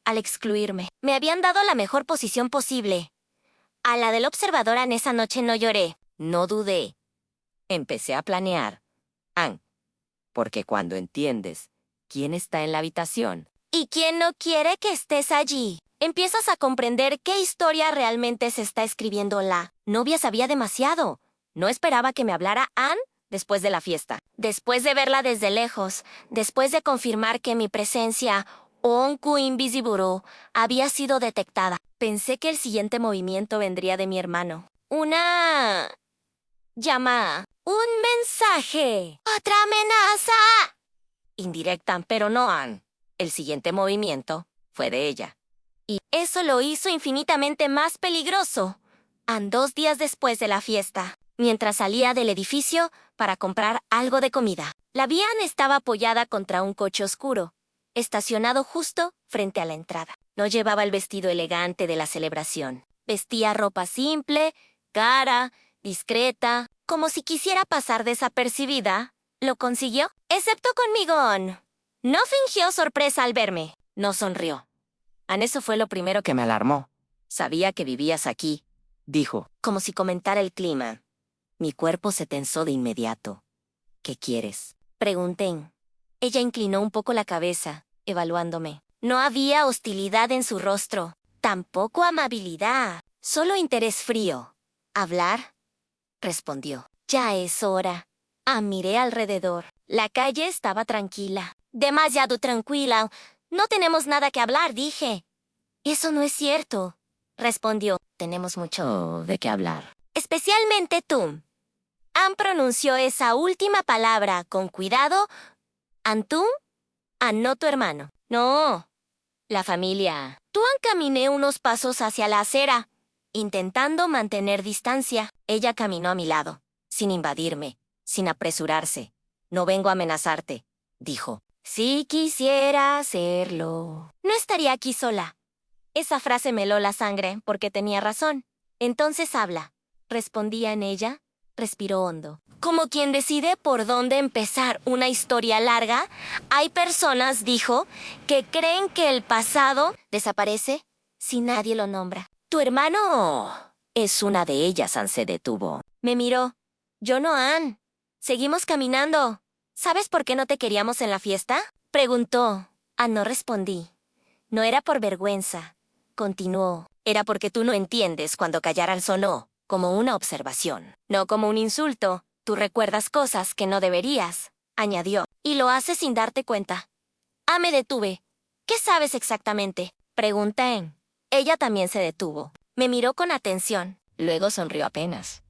al excluirme, me habían dado la mejor posición posible. A la del observador. Esa noche no lloré. No dudé. Empecé a planear. Porque cuando entiendes quién está en la habitación y quién no quiere que estés allí, empiezas a comprender qué historia realmente se está escribiendo. La novia sabía demasiado. No esperaba que me hablara Ann después de la fiesta. Después de verla desde lejos, después de confirmar que mi presencia Onku Invisible había sido detectada. Pensé que el siguiente movimiento vendría de mi hermano. Una llamada. Un mensaje. Otra amenaza. indirecta, pero no Ann. El siguiente movimiento fue de ella. Y eso lo hizo infinitamente más peligroso. 2 días después de la fiesta, mientras salía del edificio para comprar algo de comida, la vi. Estaba apoyada contra un coche oscuro, estacionado justo frente a la entrada. No llevaba el vestido elegante de la celebración. Vestía ropa simple, cara, discreta, como si quisiera pasar desapercibida. Lo consiguió, excepto conmigo. No fingió sorpresa al verme. No sonrió. Eso fue lo primero que me alarmó. Sabía que vivías aquí, dijo, como si comentara el clima. Mi cuerpo se tensó de inmediato. ¿Qué quieres? Pregunté. Ella inclinó un poco la cabeza, evaluándome. No había hostilidad en su rostro, tampoco amabilidad, solo interés frío. ¿Hablar? Respondió. Ya es hora. Miré alrededor. La calle estaba tranquila. Demasiado tranquila. No tenemos nada que hablar, dije. Eso no es cierto, respondió. Tenemos mucho de qué hablar. Especialmente tú. Ann pronunció esa última palabra con cuidado. ¿Tú? No tu hermano. No. La familia. Tú caminé unos pasos hacia la acera intentando mantener distancia. Ella caminó a mi lado, sin invadirme, sin apresurarse. «No vengo a amenazarte», dijo. «Si quisiera hacerlo, no estaría aquí sola». Esa frase me heló la sangre porque tenía razón. «Entonces habla», respondía en ella. Respiró hondo. Como quien decide por dónde empezar una historia larga, hay personas, dijo, que creen que el pasado desaparece si nadie lo nombra. «Tu hermano es una de ellas», Anne se detuvo. Me miró. «Yo no, Anne. Seguimos caminando. ¿Sabes por qué no te queríamos en la fiesta?», preguntó. No respondí. No era por vergüenza. Continuó. «Era porque tú no entiendes cuando callar sonó como una observación, no como un insulto. Tú recuerdas cosas que no deberías», añadió. «Y lo haces sin darte cuenta». Me detuve. «¿Qué sabes exactamente?», pregunté. Ella también se detuvo. Me miró con atención. Luego sonrió apenas.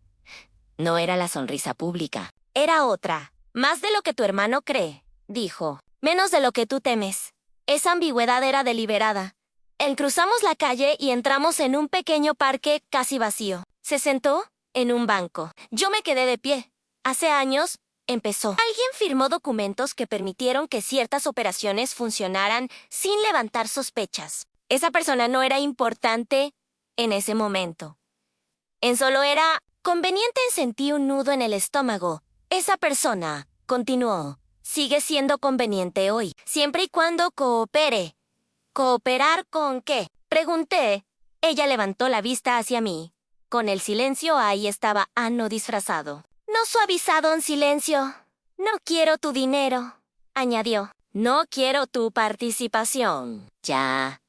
No era la sonrisa pública. Era otra. «Más de lo que tu hermano cree», dijo. «Menos de lo que tú temes». Esa ambigüedad era deliberada. Cruzamos la calle y entramos en un pequeño parque casi vacío. Se sentó en un banco. Yo me quedé de pie. «Hace años», empezó, «alguien firmó documentos que permitieron que ciertas operaciones funcionaran sin levantar sospechas. Esa persona no era importante en ese momento. Solo era conveniente». Sentí un nudo en el estómago. «Esa persona», continuó, «sigue siendo conveniente hoy, siempre y cuando coopere». «¿Cooperar con qué?», pregunté. Ella levantó la vista hacia mí. Con el silencio ahí estaba Anno disfrazado. «No suavizado en silencio. No quiero tu dinero», añadió. «No quiero tu participación». «Ya.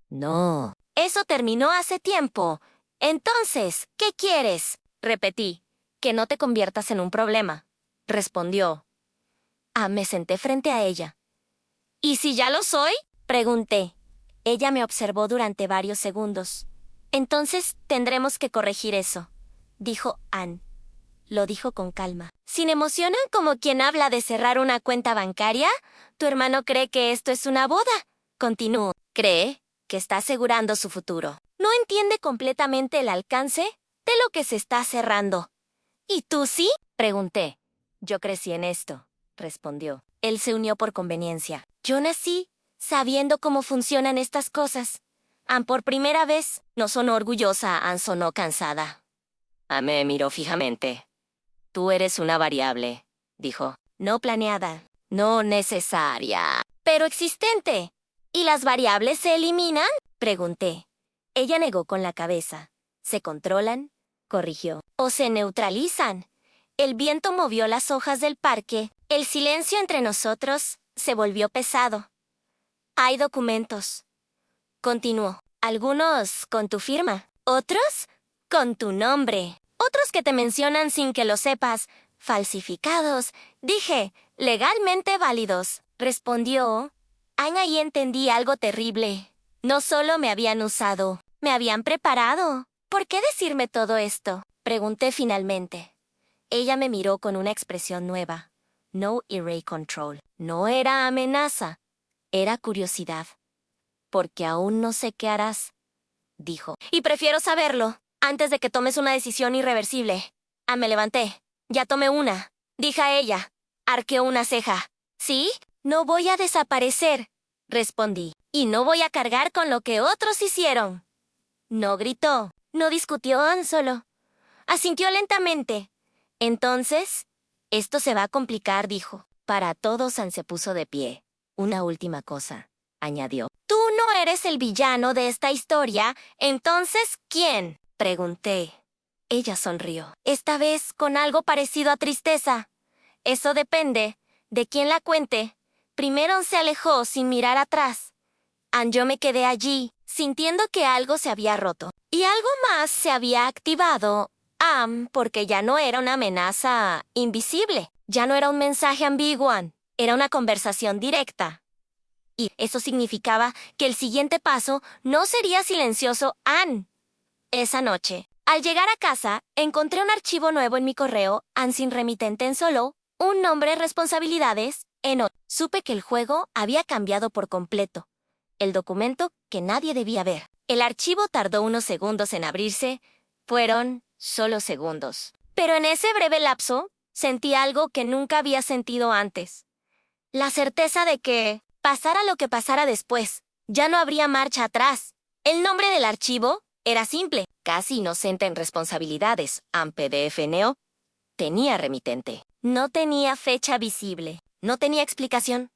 No. Eso terminó hace tiempo. Entonces, ¿qué quieres?», repetí. «Que no te conviertas en un problema», respondió. Me senté frente a ella. «¿Y si ya lo soy?», pregunté. Ella me observó durante varios segundos. «Entonces tendremos que corregir eso», dijo Anne. Lo dijo con calma. «¿Sin emocionan como quien habla de cerrar una cuenta bancaria? Tu hermano cree que esto es una boda», continuó. «Cree que está asegurando su futuro. No entiende completamente el alcance de lo que se está cerrando». «¿Y tú sí?», pregunté. «Yo crecí en esto», respondió. Él se unió por conveniencia. «Yo nací sabiendo cómo funcionan estas cosas». Anne por primera vez no sonó orgullosa, Anne sonó cansada. Me miró fijamente. «Tú eres una variable», dijo. «No planeada, no necesaria, pero existente». «¿Y las variables se eliminan?», pregunté. Ella negó con la cabeza. «¿Se controlan?», corrigió. «¿O se neutralizan?». El viento movió las hojas del parque. El silencio entre nosotros se volvió pesado. «Hay documentos», continuó. «Algunos con tu firma, otros con tu nombre, otros que te mencionan sin que lo sepas. Falsificados, dije, legalmente válidos», respondió. Ahí entendí algo terrible. No solo me habían usado, me habían preparado. «¿Por qué decirme todo esto?», pregunté finalmente. Ella me miró con una expresión nueva. No array control. No era amenaza, era curiosidad. «Porque aún no sé qué harás», dijo. «Y prefiero saberlo antes de que tomes una decisión irreversible». Me levanté. «Ya tomé una», dije a ella. Arqueó una ceja. «¿Sí? No voy a desaparecer», respondí. «Y no voy a cargar con lo que otros hicieron». No gritó, no discutió, solo asintió lentamente. «Entonces, esto se va a complicar», dijo. Para todos, Anne se puso de pie. «Una última cosa», añadió. «Tú no eres el villano de esta historia, entonces, ¿quién?», pregunté. Ella sonrió, esta vez con algo parecido a tristeza. «Eso depende de quién la cuente». Primero se alejó sin mirar atrás. Yo me quedé allí, sintiendo que algo se había roto. Y algo más se había activado. Porque ya no era una amenaza invisible. Ya no era un mensaje ambiguo. Era una conversación directa. Y eso significaba que el siguiente paso no sería silencioso. Esa noche, al llegar a casa, encontré un archivo nuevo en mi correo, sin remitente en solo, un nombre, responsabilidades, en otro. Supe que el juego había cambiado por completo. El documento que nadie debía ver. El archivo tardó unos segundos en abrirse. Fueron solo segundos. Pero en ese breve lapso, sentí algo que nunca había sentido antes. La certeza de que, pasara lo que pasara después, ya no habría marcha atrás. El nombre del archivo era simple, casi inocente en responsabilidades. PDF Neo tenía remitente. No tenía fecha visible. No tenía explicación.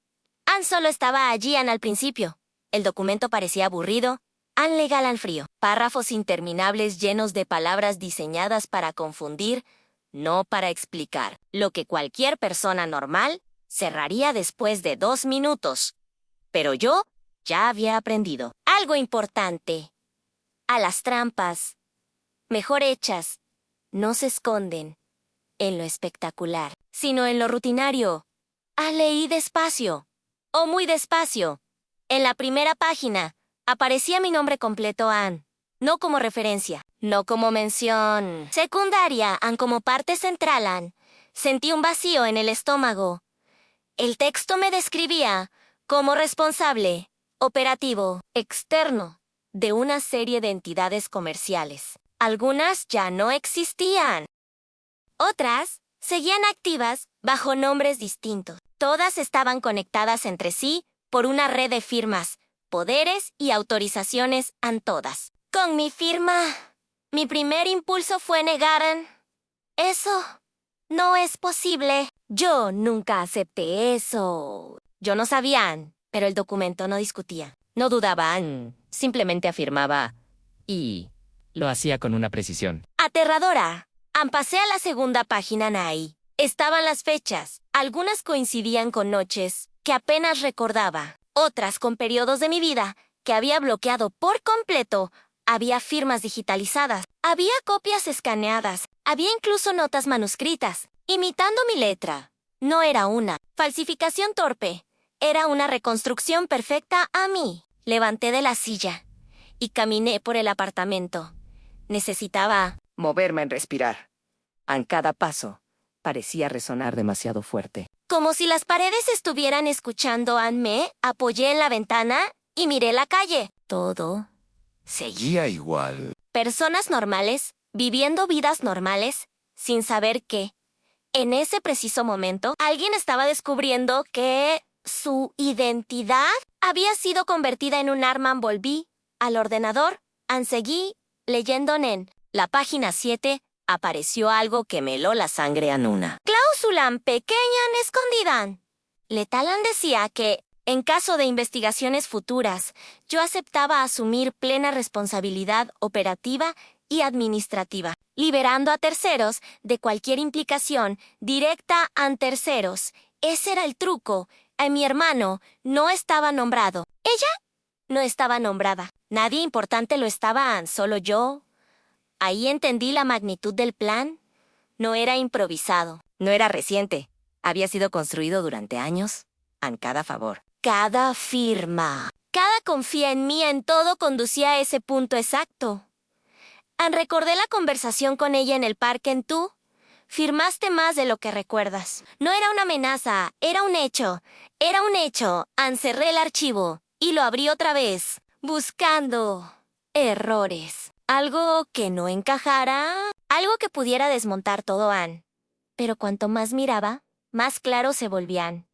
Ann solo estaba allí al principio. El documento parecía aburrido. Ann legal al frío. Párrafos interminables llenos de palabras diseñadas para confundir, no para explicar. Lo que cualquier persona normal cerraría después de 2 minutos. Pero yo ya había aprendido algo importante. A las trampas, mejor hechas, no se esconden en lo espectacular, sino en lo rutinario. Leí despacio, o muy despacio. En la primera página aparecía mi nombre completo, Ann, no como referencia, no como mención secundaria, Ann como parte central, Ann. Sentí un vacío en el estómago. El texto me describía como responsable, operativo, externo, de una serie de entidades comerciales. Algunas ya no existían. Otras seguían activas bajo nombres distintos. Todas estaban conectadas entre sí por una red de firmas, poderes y autorizaciones en todas. Con mi firma, mi primer impulso fue negar. Eso no es posible. Yo nunca acepté eso. Yo no sabía, pero el documento no discutía. No dudaban, simplemente afirmaba y Lo hacía con una precisión. aterradora. Pasé a la segunda página, ahí. Estaban las fechas. Algunas coincidían con noches que apenas recordaba. Otras con periodos de mi vida que había bloqueado por completo. Había firmas digitalizadas. Había copias escaneadas. Había incluso notas manuscritas, imitando mi letra. No era una falsificación torpe. Era una reconstrucción perfecta a mí. Levanté de la silla y caminé por el apartamento. Necesitaba Moverme en respirar. En cada paso parecía resonar demasiado fuerte. como si las paredes estuvieran escuchando. Me apoyé en la ventana y miré la calle. Todo seguía igual. personas normales, viviendo vidas normales, sin saber que, en ese preciso momento, alguien estaba descubriendo que su identidad había sido convertida en un arma. Volví al ordenador, seguí leyendo en la página 7, apareció algo que me heló la sangre en una. Cláusula pequeña escondida. Letalan decía que, en caso de investigaciones futuras, yo aceptaba asumir plena responsabilidad operativa y administrativa, liberando a terceros de cualquier implicación directa a terceros. Ese era el truco. Mi hermano no estaba nombrado. Ella no estaba nombrada. Nadie importante lo estaba, solo yo. Ahí entendí la magnitud del plan. No era improvisado. No era reciente. Había sido construido durante años. En cada favor. Cada firma. Cada confía en mí en todo conducía a ese punto exacto. Recordé la conversación con ella en el parque. Tú firmaste más de lo que recuerdas. No era una amenaza, era un hecho. Era un hecho. Cerré el archivo y lo abrí otra vez, buscando errores. Algo que no encajara, algo que pudiera desmontar todo, Ann. Pero cuanto más miraba, más claro se volvían.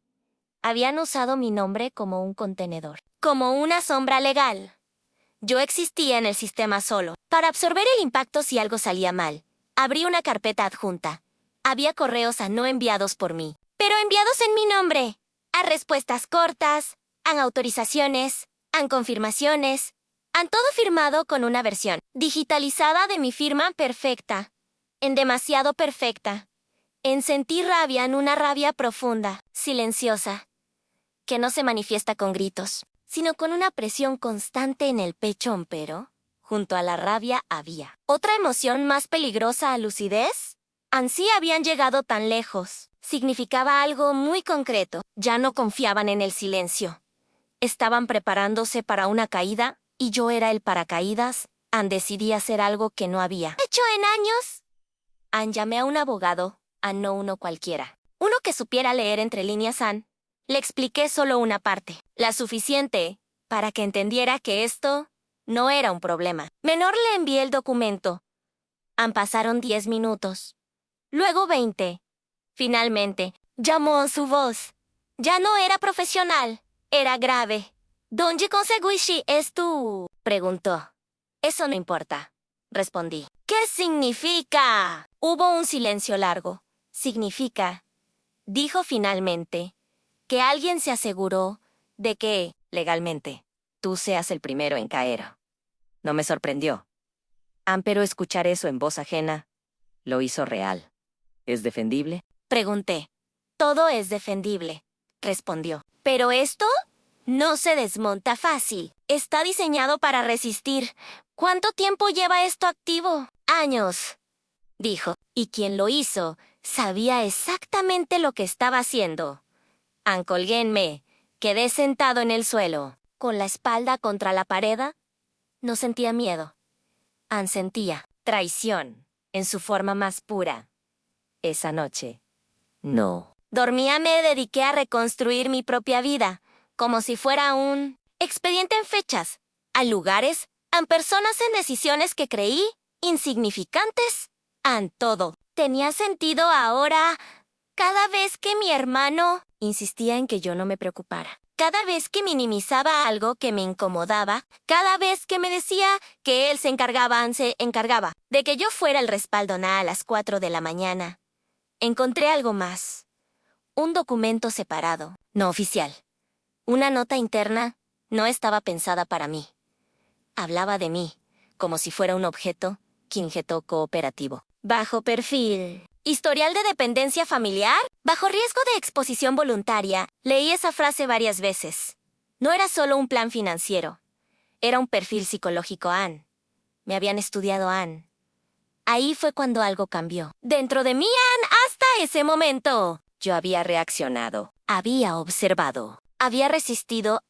Habían usado mi nombre como un contenedor, como una sombra legal. Yo existía en el sistema solo, para absorber el impacto si algo salía mal. Abrí una carpeta adjunta. Había correos no enviados por mí, pero enviados en mi nombre. Respuestas cortas, autorizaciones, confirmaciones. Todo firmado con una versión digitalizada de mi firma perfecta. Demasiado perfecta. Sentí rabia, una rabia profunda, silenciosa, que no se manifiesta con gritos, sino con una presión constante en el pecho. Pero, junto a la rabia había otra emoción más peligrosa, lucidez. Ansí habían llegado tan lejos. Significaba algo muy concreto. Ya no confiaban en el silencio. Estaban preparándose para una caída, y yo era el paracaídas. Decidí hacer algo que no había hecho en años. Llamé a un abogado, no uno cualquiera. Uno que supiera leer entre líneas. Le expliqué solo una parte, la suficiente para que entendiera que esto No era un problema. Menor le envié el documento. Pasaron 10 minutos. Luego 20. Finalmente, llamó su voz. Ya no era profesional. Era grave. ¿Dónde conseguiste esto? Preguntó. Eso no importa, respondí. ¿Qué significa? Hubo un silencio largo. Significa, dijo finalmente, que alguien se aseguró de que, legalmente, tú seas el primero en caer. No me sorprendió. Pero escuchar eso en voz ajena lo hizo real. ¿Es defendible? Pregunté. Todo es defendible, respondió. Pero esto no se desmonta fácil. Está diseñado para resistir. ¿Cuánto tiempo lleva esto activo? Años, dijo. Y quien lo hizo sabía exactamente lo que estaba haciendo. Colguéme. Quedé sentado en el suelo, con la espalda contra la pared. No sentía miedo. Sentía traición en su forma más pura. Esa noche, no. Dormía, me dediqué a reconstruir mi propia vida, como si fuera un expediente en fechas, a lugares, a personas en decisiones que creí insignificantes, todo. Tenía sentido ahora. Cada vez que mi hermano insistía en que yo no me preocupara, cada vez que minimizaba algo que me incomodaba, cada vez que me decía que él se encargaba de que yo fuera el respaldo a las 4 de la mañana, encontré algo más. Un documento separado, no oficial. Una nota interna no estaba pensada para mí. Hablaba de mí, como si fuera un objeto cooperativo. Bajo perfil. ¿Historial de dependencia familiar? Bajo riesgo de exposición voluntaria, leí esa frase varias veces. No era solo un plan financiero. Era un perfil psicológico, Me habían estudiado, Ahí fue cuando algo cambió. Dentro de mí, hasta ese momento. Yo había reaccionado. Había observado. Había resistido,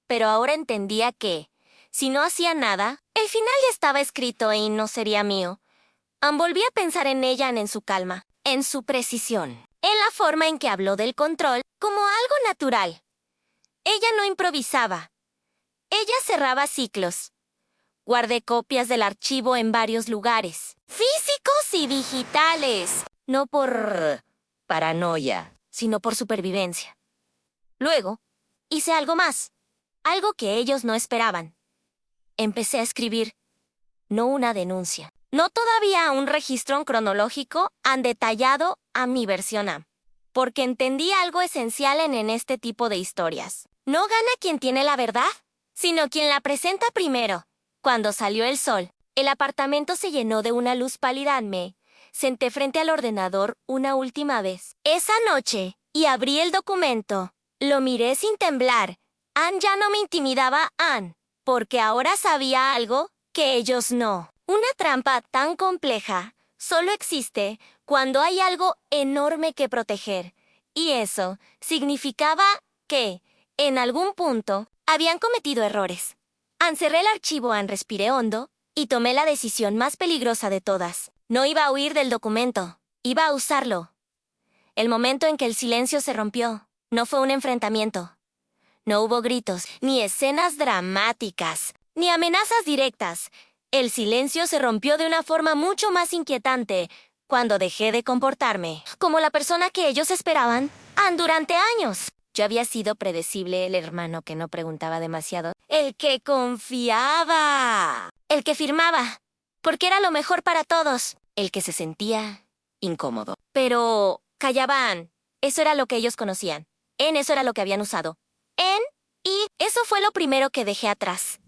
pero ahora entendía que, si no hacía nada, el final ya estaba escrito y no sería mío. Volví a pensar en ella en su calma, en su precisión, en la forma en que habló del control como algo natural. Ella no improvisaba. Ella cerraba ciclos. Guardé copias del archivo en varios lugares, físicos y digitales, no por paranoia, sino por supervivencia. Luego, hice algo más, algo que ellos no esperaban. Empecé a escribir, no una denuncia. No todavía un registro cronológico detallado a mi versión, porque entendí algo esencial en este tipo de historias. No gana quien tiene la verdad, sino quien la presenta primero. Cuando salió el sol, el apartamento se llenó de una luz pálida. Me senté frente al ordenador una última vez. Esa noche, y abrí el documento. Lo miré sin temblar. Ya no me intimidaba, porque ahora sabía algo que ellos no. Una trampa tan compleja solo existe cuando hay algo enorme que proteger. Y eso significaba que, en algún punto, habían cometido errores. Cerré el archivo, respiré hondo y tomé la decisión más peligrosa de todas. No iba a huir del documento, iba a usarlo. El momento en que el silencio se rompió no fue un enfrentamiento. No hubo gritos, ni escenas dramáticas, ni amenazas directas. El silencio se rompió de una forma mucho más inquietante cuando dejé de comportarme como la persona que ellos esperaban durante años. Yo había sido predecible, el hermano que no preguntaba demasiado, el que confiaba, el que firmaba, porque era lo mejor para todos, el que se sentía incómodo. Pero callaban. Eso era lo que ellos conocían. Eso era lo que habían usado. Y eso fue lo primero que dejé atrás.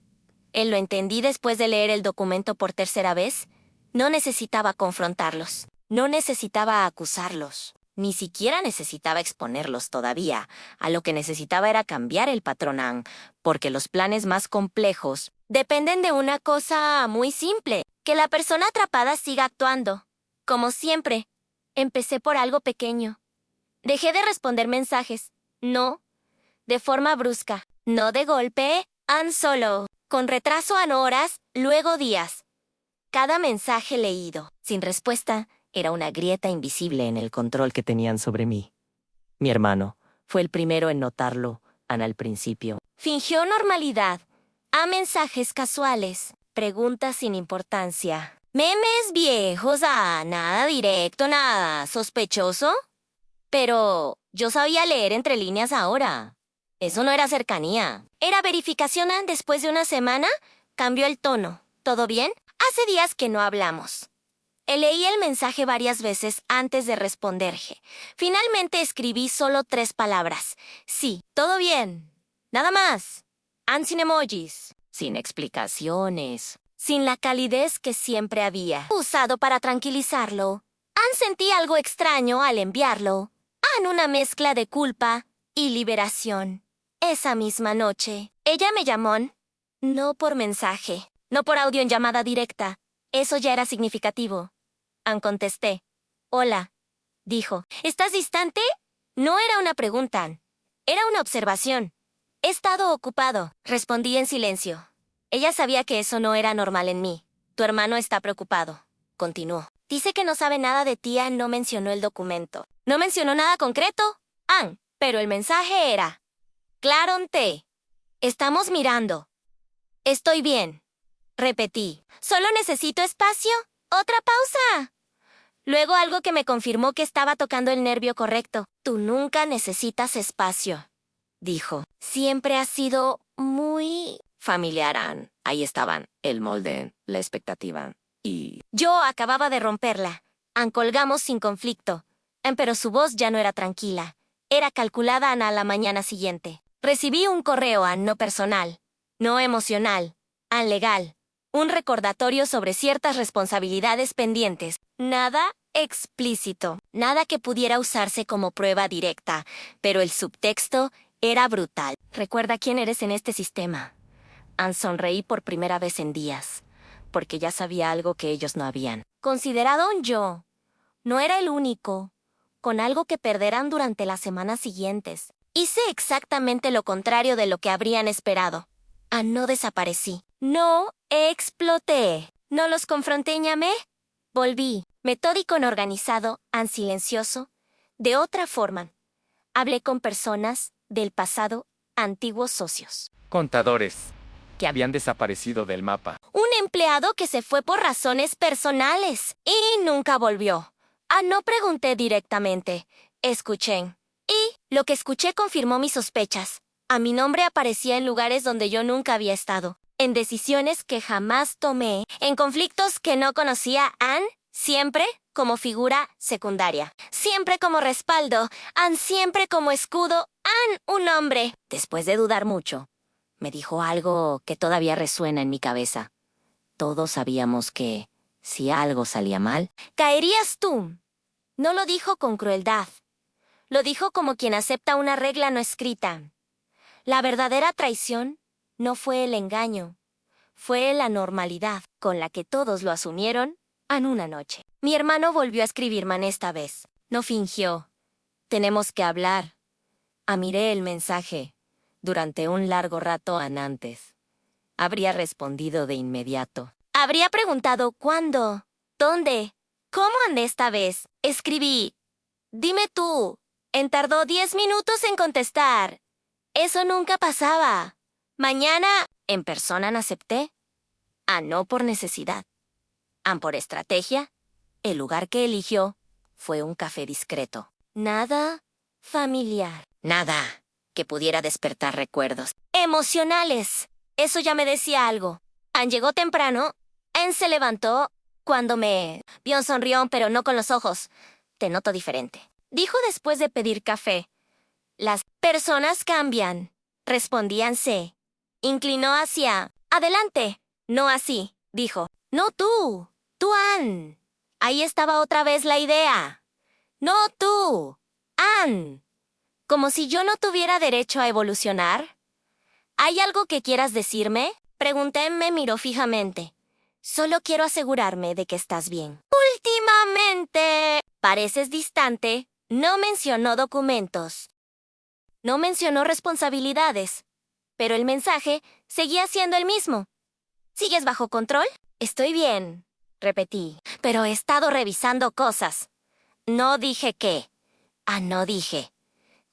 Lo entendí después de leer el documento por tercera vez. No necesitaba confrontarlos. No necesitaba acusarlos. Ni siquiera necesitaba exponerlos todavía. A lo que necesitaba era cambiar el patrón, porque los planes más complejos dependen de una cosa muy simple: que la persona atrapada siga actuando. Como siempre, empecé por algo pequeño. Dejé de responder mensajes. No, de forma brusca. No de golpe, solo. Con retraso horas, luego días. Cada mensaje leído, sin respuesta, era una grieta invisible en el control que tenían sobre mí. Mi hermano fue el primero en notarlo, al principio. Fingió normalidad. A mensajes casuales, preguntas sin importancia. Memes viejos, nada directo, nada sospechoso. Pero yo sabía leer entre líneas ahora. Eso no era cercanía. Era verificación. Después de una semana, cambió el tono. ¿Todo bien? Hace días que no hablamos. Leí el mensaje varias veces antes de responder. Finalmente escribí solo 3 palabras. Sí, todo bien. Nada más. Sin emojis. Sin explicaciones. Sin la calidez que siempre había usado para tranquilizarlo. Sentí algo extraño al enviarlo. Una mezcla de culpa y liberación. Esa misma noche, ella me llamó. No por mensaje. No por audio en llamada directa. Eso ya era significativo. Contesté. Hola. Dijo. ¿Estás distante? No era una pregunta. Era una observación. He estado ocupado. Respondí en silencio. Ella sabía que eso no era normal en mí. Tu hermano está preocupado. Continuó. Dice que no sabe nada de ti. No mencionó el documento. No mencionó nada concreto. Pero el mensaje era. Claronte. Estamos mirando. Estoy bien. Repetí. Solo necesito espacio. Otra pausa. Luego algo que me confirmó que estaba tocando el nervio correcto. Tú nunca necesitas espacio, dijo. Siempre has sido muy familiar. Ahí estaban el molde, la expectativa y... Yo acababa de romperla. Colgamos sin conflicto. Pero su voz ya no era tranquila. Era calculada a la mañana siguiente. Recibí un correo no personal, no emocional, legal. Un recordatorio sobre ciertas responsabilidades pendientes. Nada explícito. Nada que pudiera usarse como prueba directa. Pero el subtexto era brutal. Recuerda quién eres en este sistema. Sonreí por primera vez en días. Porque ya sabía algo que ellos no habían. Considerado un yo. No era el único. Con algo que perderán durante las semanas siguientes. Hice exactamente lo contrario de lo que habrían esperado. No desaparecí. No exploté. No los confronté y llamé. Volví, metódico y organizado, silencioso. De otra forma, hablé con personas del pasado, antiguos socios. Contadores que habían desaparecido del mapa. Un empleado que se fue por razones personales y nunca volvió. No pregunté directamente. Escuché. Y lo que escuché confirmó mis sospechas. Mi nombre aparecía en lugares donde yo nunca había estado. En decisiones que jamás tomé. En conflictos que no conocía. Siempre como figura secundaria. Siempre como respaldo. Siempre como escudo. Un hombre. Después de dudar mucho, me dijo algo que todavía resuena en mi cabeza. Todos sabíamos que, si algo salía mal, caerías tú. No lo dijo con crueldad. Lo dijo como quien acepta una regla no escrita. La verdadera traición no fue el engaño. Fue la normalidad con la que todos lo asumieron en una noche. Mi hermano volvió a escribirme esta vez. No fingió. Tenemos que hablar. Miré el mensaje. Durante un largo rato antes. Habría respondido de inmediato. Habría preguntado cuándo, dónde, cómo andé esta vez. Escribí. Dime tú. Tardó 10 minutos en contestar. Eso nunca pasaba. Mañana, en persona acepté. No por necesidad. Por estrategia, el lugar que eligió fue un café discreto. Nada familiar. Nada que pudiera despertar recuerdos emocionales. Eso ya me decía algo. Llegó temprano. Se levantó cuando me vio, sonrió, pero no con los ojos. Te noto diferente. Dijo después de pedir café. Las personas cambian. Respondíanse. Inclinó hacia adelante. No así, dijo. No tú. Tú, Ahí estaba otra vez la idea. No tú. Como si yo no tuviera derecho a evolucionar. ¿Hay algo que quieras decirme? Pregunté, me miró fijamente. Solo quiero asegurarme de que estás bien. Últimamente. Pareces distante. No mencionó documentos. No mencionó responsabilidades. Pero el mensaje seguía siendo el mismo. ¿Sigues bajo control? Estoy bien, repetí. Pero he estado revisando cosas. No dije qué. No dije.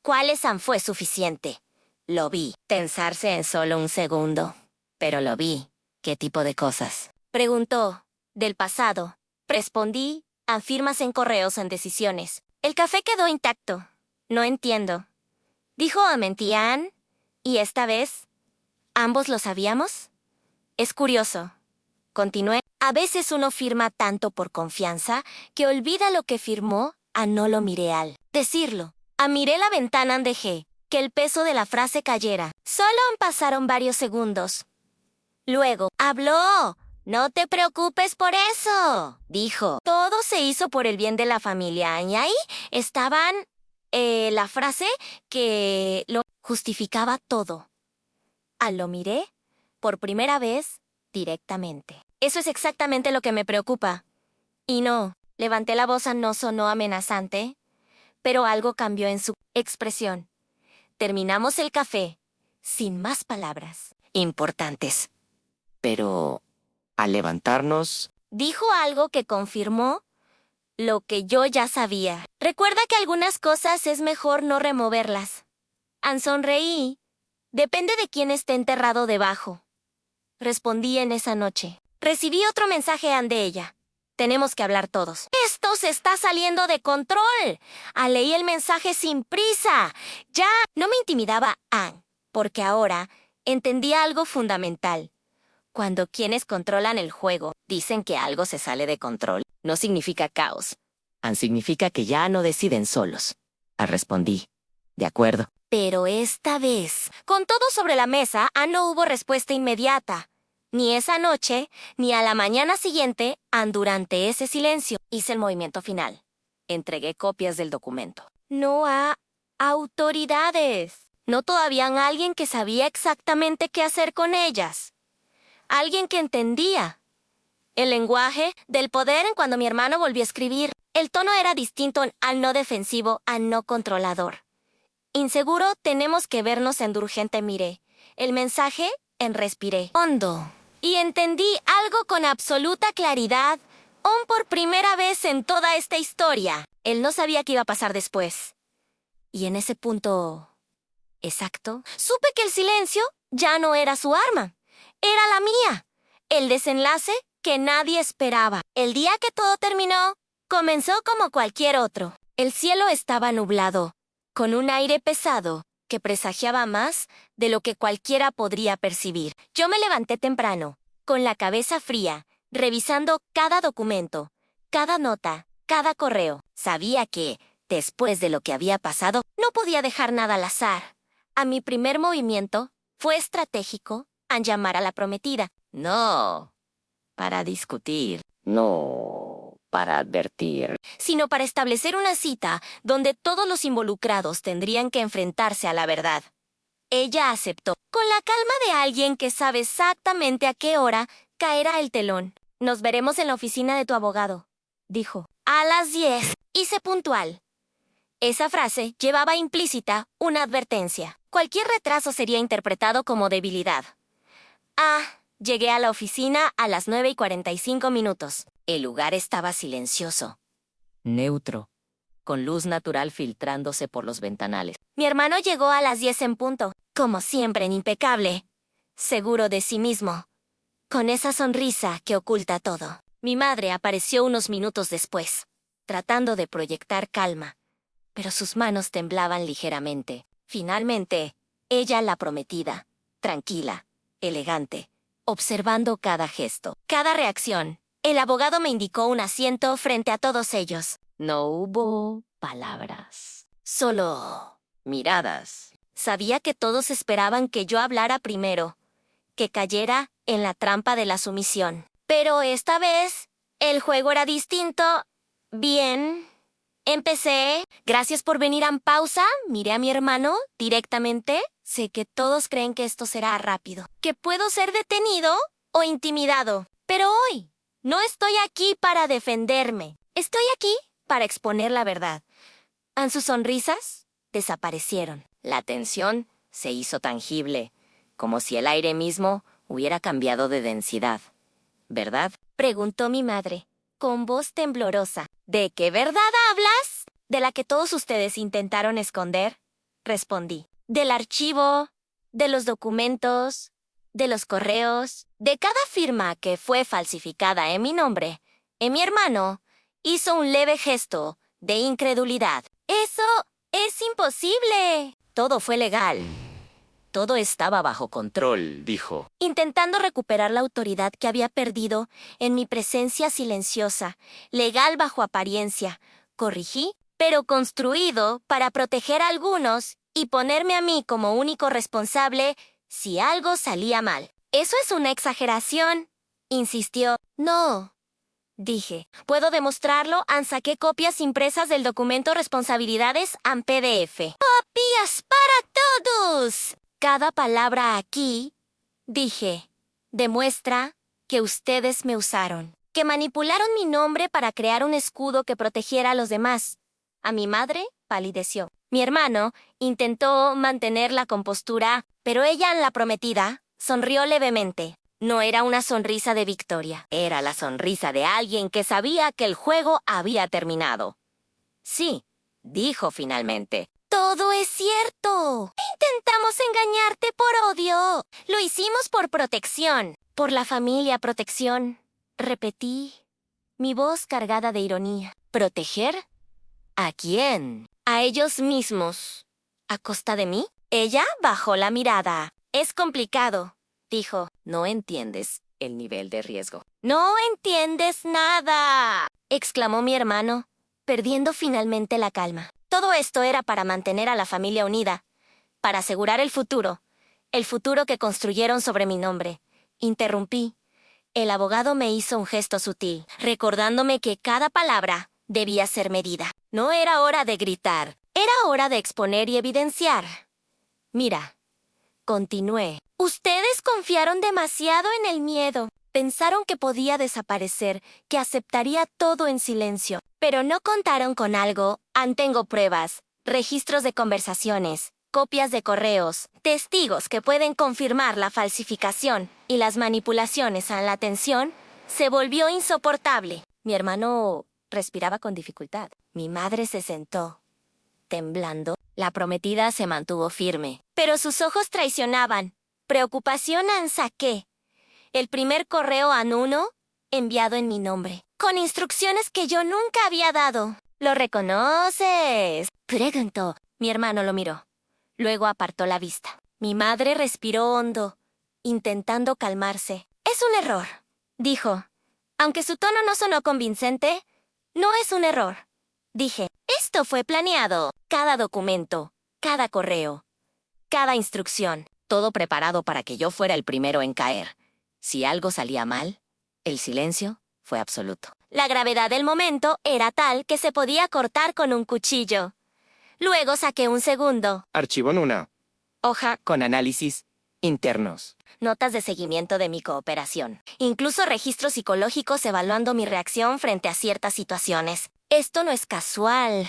¿Cuáles fue suficiente? Lo vi tensarse en solo un segundo. Pero lo vi. ¿Qué tipo de cosas? Preguntó. Del pasado. Respondí. Afirmas en correos en decisiones. El café quedó intacto. No entiendo. Dijo Amentian. ¿Y esta vez? ¿Ambos lo sabíamos? Es curioso. Continué. A veces uno firma tanto por confianza que olvida lo que firmó a no lo miré al decirlo. Amiré la ventana dejé que el peso de la frase cayera. Solo pasaron varios segundos. Luego, habló. No te preocupes por eso, dijo. Todo se hizo por el bien de la familia. Y ahí estaban la frase que lo justificaba todo. Lo miré por primera vez directamente. Eso es exactamente lo que me preocupa. Y no, levanté la voz, no sonó amenazante, pero algo cambió en su expresión. Terminamos el café, sin más palabras importantes. Pero, al levantarnos, Dijo algo que confirmó lo que yo ya sabía. Recuerda que algunas cosas es mejor no removerlas. Sonreí. Depende de quién esté enterrado debajo. Respondí en esa noche. Recibí otro mensaje de ella. Tenemos que hablar todos. ¡Esto se está saliendo de control! Leí el mensaje sin prisa. Ya no me intimidaba Ann, porque ahora entendía algo fundamental. Cuando quienes controlan el juego dicen que algo se sale de control, no significa caos. significa que ya no deciden solos. Respondí. De acuerdo. Pero esta vez, con todo sobre la mesa, no hubo respuesta inmediata. Ni esa noche, ni a la mañana siguiente, durante ese silencio, hice el movimiento final. Entregué copias del documento. No a autoridades. No todavía a alguien que sabía exactamente qué hacer con ellas. Alguien que entendía. El lenguaje del poder en cuando mi hermano volvió a escribir. El tono era distinto al no defensivo, al no controlador. Inseguro, tenemos que vernos en urgente miré. El mensaje en respiré hondo. Y entendí algo con absoluta claridad, aún por primera vez en toda esta historia. Él no sabía qué iba a pasar después. Y en ese punto exacto, supe que el silencio ya no era su arma. Era la mía. El desenlace que nadie esperaba. El día que todo terminó, comenzó como cualquier otro. El cielo estaba nublado, con un aire pesado que presagiaba más de lo que cualquiera podría percibir. Yo me levanté temprano, con la cabeza fría, revisando cada documento, cada nota, cada correo. Sabía que, después de lo que había pasado, no podía dejar nada al azar. Mi primer movimiento fue estratégico al llamar a la prometida. No, para discutir. No, para advertir. Sino para establecer una cita donde todos los involucrados tendrían que enfrentarse a la verdad. Ella aceptó, con la calma de alguien que sabe exactamente a qué hora caerá el telón. Nos veremos en la oficina de tu abogado, dijo. A las 10. Hice puntual. Esa frase llevaba implícita una advertencia. Cualquier retraso sería interpretado como debilidad. Llegué a la oficina a las 9:45. El lugar estaba silencioso, neutro, con luz natural filtrándose por los ventanales. Mi hermano llegó a las 10 en punto, como siempre impecable, seguro de sí mismo, con esa sonrisa que oculta todo. Mi madre apareció unos minutos después, tratando de proyectar calma, pero sus manos temblaban ligeramente. Finalmente, ella la prometida, tranquila, elegante, observando cada gesto, cada reacción. El abogado me indicó un asiento frente a todos ellos. No hubo palabras, Solo miradas. sabía que todos esperaban que yo hablara primero, que cayera en la trampa de la sumisión. Pero esta vez, el juego era distinto. Bien. Empecé. Gracias por venir a pausa. Miré a mi hermano directamente. Sé que todos creen que esto será rápido, que puedo ser detenido o intimidado. Pero hoy no estoy aquí para defenderme. Estoy aquí para exponer la verdad. Sus sonrisas desaparecieron. La tensión se hizo tangible, como si el aire mismo hubiera cambiado de densidad. ¿Verdad? Preguntó mi madre, con voz temblorosa. ¿De qué verdad hablas? ¿De la que todos ustedes intentaron esconder? Respondí. Del archivo, de los documentos, de los correos, de cada firma que fue falsificada en mi nombre, mi hermano hizo un leve gesto de incredulidad. ¡Eso es imposible! Todo fue legal. Todo estaba bajo control, dijo. Intentando recuperar la autoridad que había perdido en mi presencia silenciosa, legal bajo apariencia, corrigí, pero construido para proteger a algunos y ponerme a mí como único responsable si algo salía mal. Eso es una exageración, insistió. No, dije. Puedo demostrarlo. Saqué copias impresas del documento Responsabilidades en PDF. ¡Copias para todos! Cada palabra aquí, dije, demuestra que ustedes me usaron, que manipularon mi nombre para crear un escudo que protegiera a los demás. A mi madre palideció. Mi hermano intentó mantener la compostura, pero ella, la prometida, sonrió levemente. No era una sonrisa de victoria, era la sonrisa de alguien que sabía que el juego había terminado. Sí, dijo finalmente. Todo es cierto. Intentamos engañarte por odio. Lo hicimos por protección. Por la familia, protección. Repetí, mi voz cargada de ironía. ¿Proteger? ¿A quién? A ellos mismos. ¿A costa de mí? Ella bajó la mirada. Es complicado, dijo. No entiendes el nivel de riesgo. No entiendes nada, exclamó mi hermano, perdiendo finalmente la calma. Todo esto era para mantener a la familia unida, para asegurar el futuro que construyeron sobre mi nombre. Interrumpí. El abogado me hizo un gesto sutil, recordándome que cada palabra debía ser medida. No era hora de gritar, era hora de exponer y evidenciar. Mira, continué. Ustedes confiaron demasiado en el miedo. Pensaron que podía desaparecer, que aceptaría todo en silencio. Pero no contaron con algo. Tengo pruebas, registros de conversaciones, copias de correos, testigos que pueden confirmar la falsificación y las manipulaciones en la atención. Se volvió insoportable. Mi hermano respiraba con dificultad. Mi madre se sentó, temblando. La prometida se mantuvo firme, pero sus ojos traicionaban. Preocupación saqué. El primer correo anuno enviado en mi nombre, con instrucciones que yo nunca había dado. ¿Lo reconoces?, preguntó. Mi hermano lo miró. Luego apartó la vista. Mi madre respiró hondo, intentando calmarse. Es un error, dijo. Aunque su tono no sonó convincente, no es un error. Dije, esto fue planeado. Cada documento, cada correo, cada instrucción. Todo preparado para que yo fuera el primero en caer. Si algo salía mal, el silencio fue absoluto. La gravedad del momento era tal que se podía cortar con un cuchillo. Luego saqué un segundo. Archivo en una Hoja con análisis internos. Notas de seguimiento de mi cooperación. Incluso registros psicológicos evaluando mi reacción frente a ciertas situaciones. Esto no es casual,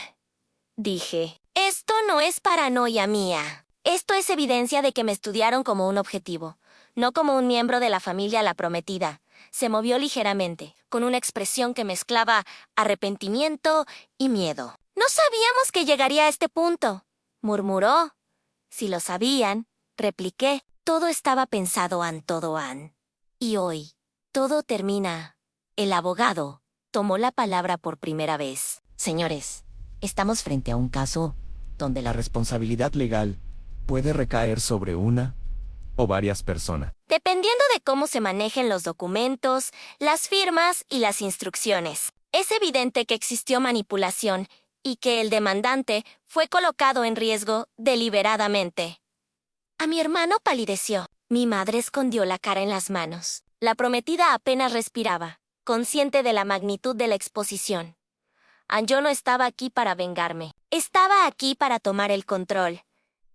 dije. Esto no es paranoia mía. Esto es evidencia de que me estudiaron como un objetivo, no como un miembro de la familia la prometida. Se movió ligeramente, con una expresión que mezclaba arrepentimiento y miedo. No sabíamos que llegaría a este punto, murmuró. Si lo sabían, repliqué. Todo estaba pensado todo. Y hoy, todo termina. El abogado tomó la palabra por primera vez. Señores, estamos frente a un caso donde la Responsabilidad legal puede recaer sobre una o varias personas. Dependiendo de cómo se manejen los documentos, las firmas y las instrucciones. Es evidente que existió manipulación y que el demandante fue colocado en riesgo deliberadamente. A mi hermano palideció. Mi madre escondió la cara en las manos. La prometida apenas respiraba, consciente de la magnitud de la exposición. Yo no estaba aquí para vengarme. Estaba aquí para tomar el control.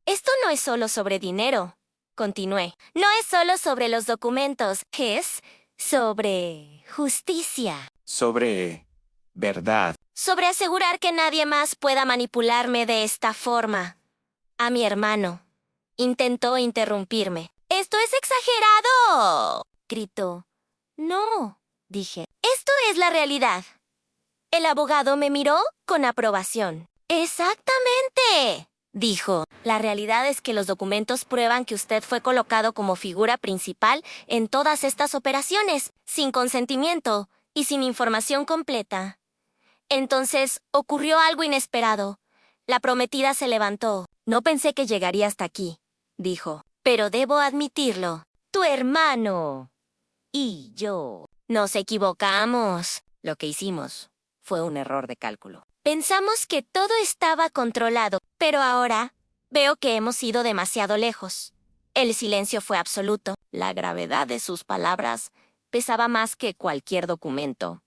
Esto no es solo sobre dinero, continué. No es solo sobre los documentos, es sobre justicia. Sobre verdad. Sobre asegurar que nadie más pueda manipularme de esta forma. A mi hermano intentó interrumpirme. ¡Esto es exagerado!, gritó. No, dije. Esto es la realidad. El abogado me miró con aprobación. Exactamente, dijo. La realidad es que los documentos prueban que usted fue colocado como figura principal en todas estas operaciones, sin consentimiento y sin información completa. Entonces ocurrió algo inesperado. La prometida se levantó. No pensé que llegaría hasta aquí, dijo. Pero debo admitirlo. Tu hermano y yo nos equivocamos. Lo que hicimos fue un error de cálculo. Pensamos que todo estaba controlado, pero ahora veo que hemos ido demasiado lejos. El silencio fue absoluto. La gravedad de sus palabras pesaba más que cualquier documento.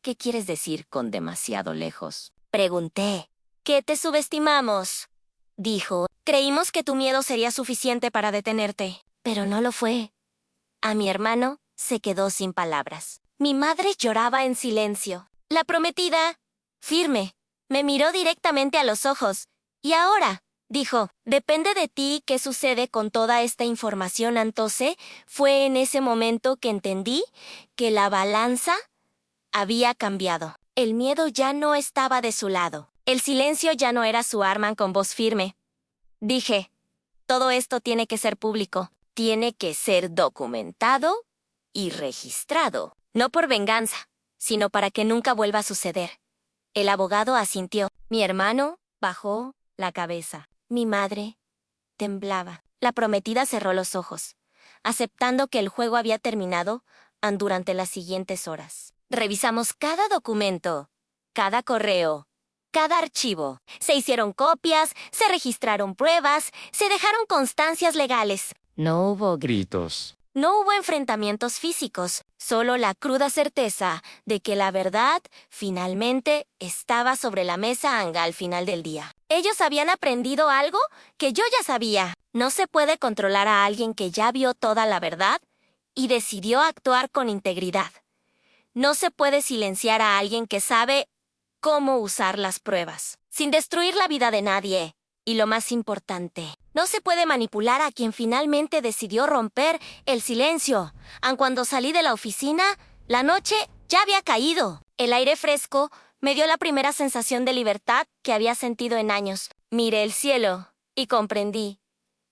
¿Qué quieres decir con demasiado lejos? Pregunté. ¿Qué te subestimamos? Dijo. Creímos que tu miedo sería suficiente para detenerte, pero no lo fue. A mi hermano se quedó sin palabras. Mi madre lloraba en silencio. La prometida, firme, me miró directamente a los ojos. Y ahora, dijo, depende de ti qué sucede con toda esta información. Entonces, fue en ese momento que entendí que la balanza había cambiado. El miedo ya no estaba de su lado. El silencio ya no era su arma. Con voz firme dije, todo esto tiene que ser público. Tiene que ser documentado y registrado. No por venganza, sino para que nunca vuelva a suceder. El abogado asintió. Mi hermano bajó la cabeza. Mi madre temblaba. La prometida cerró los ojos, aceptando que el juego había terminado durante las siguientes horas. Revisamos cada documento, cada correo, cada archivo. Se hicieron copias, se registraron pruebas, se dejaron constancias legales. No hubo Gritos. No hubo enfrentamientos físicos, solo la cruda certeza de que la verdad finalmente estaba sobre la mesa al final del día. Ellos habían aprendido algo que yo ya sabía. No se puede controlar a alguien que ya vio toda la verdad y decidió actuar con integridad. No se puede silenciar a alguien que sabe cómo usar las pruebas, sin destruir la vida de nadie. Y lo más importante, no se puede manipular a quien finalmente decidió romper el silencio. Aun cuando salí de la oficina, la noche ya había caído. El aire fresco me dio la primera sensación de libertad que había sentido en años. Miré el cielo y comprendí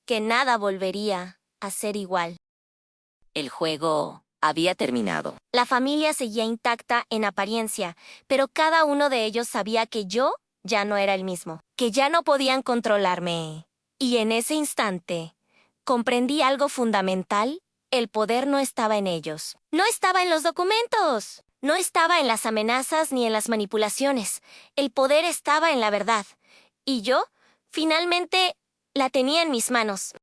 que nada volvería a ser igual. El juego había terminado. La familia seguía intacta en apariencia, pero cada uno de ellos sabía que yo ya no era el mismo, que ya no podían controlarme. Y en ese instante, comprendí algo fundamental. El poder no estaba en ellos. No estaba en los documentos. No estaba en las amenazas ni en las manipulaciones. El poder estaba en la verdad. Y yo, finalmente, la tenía en mis manos.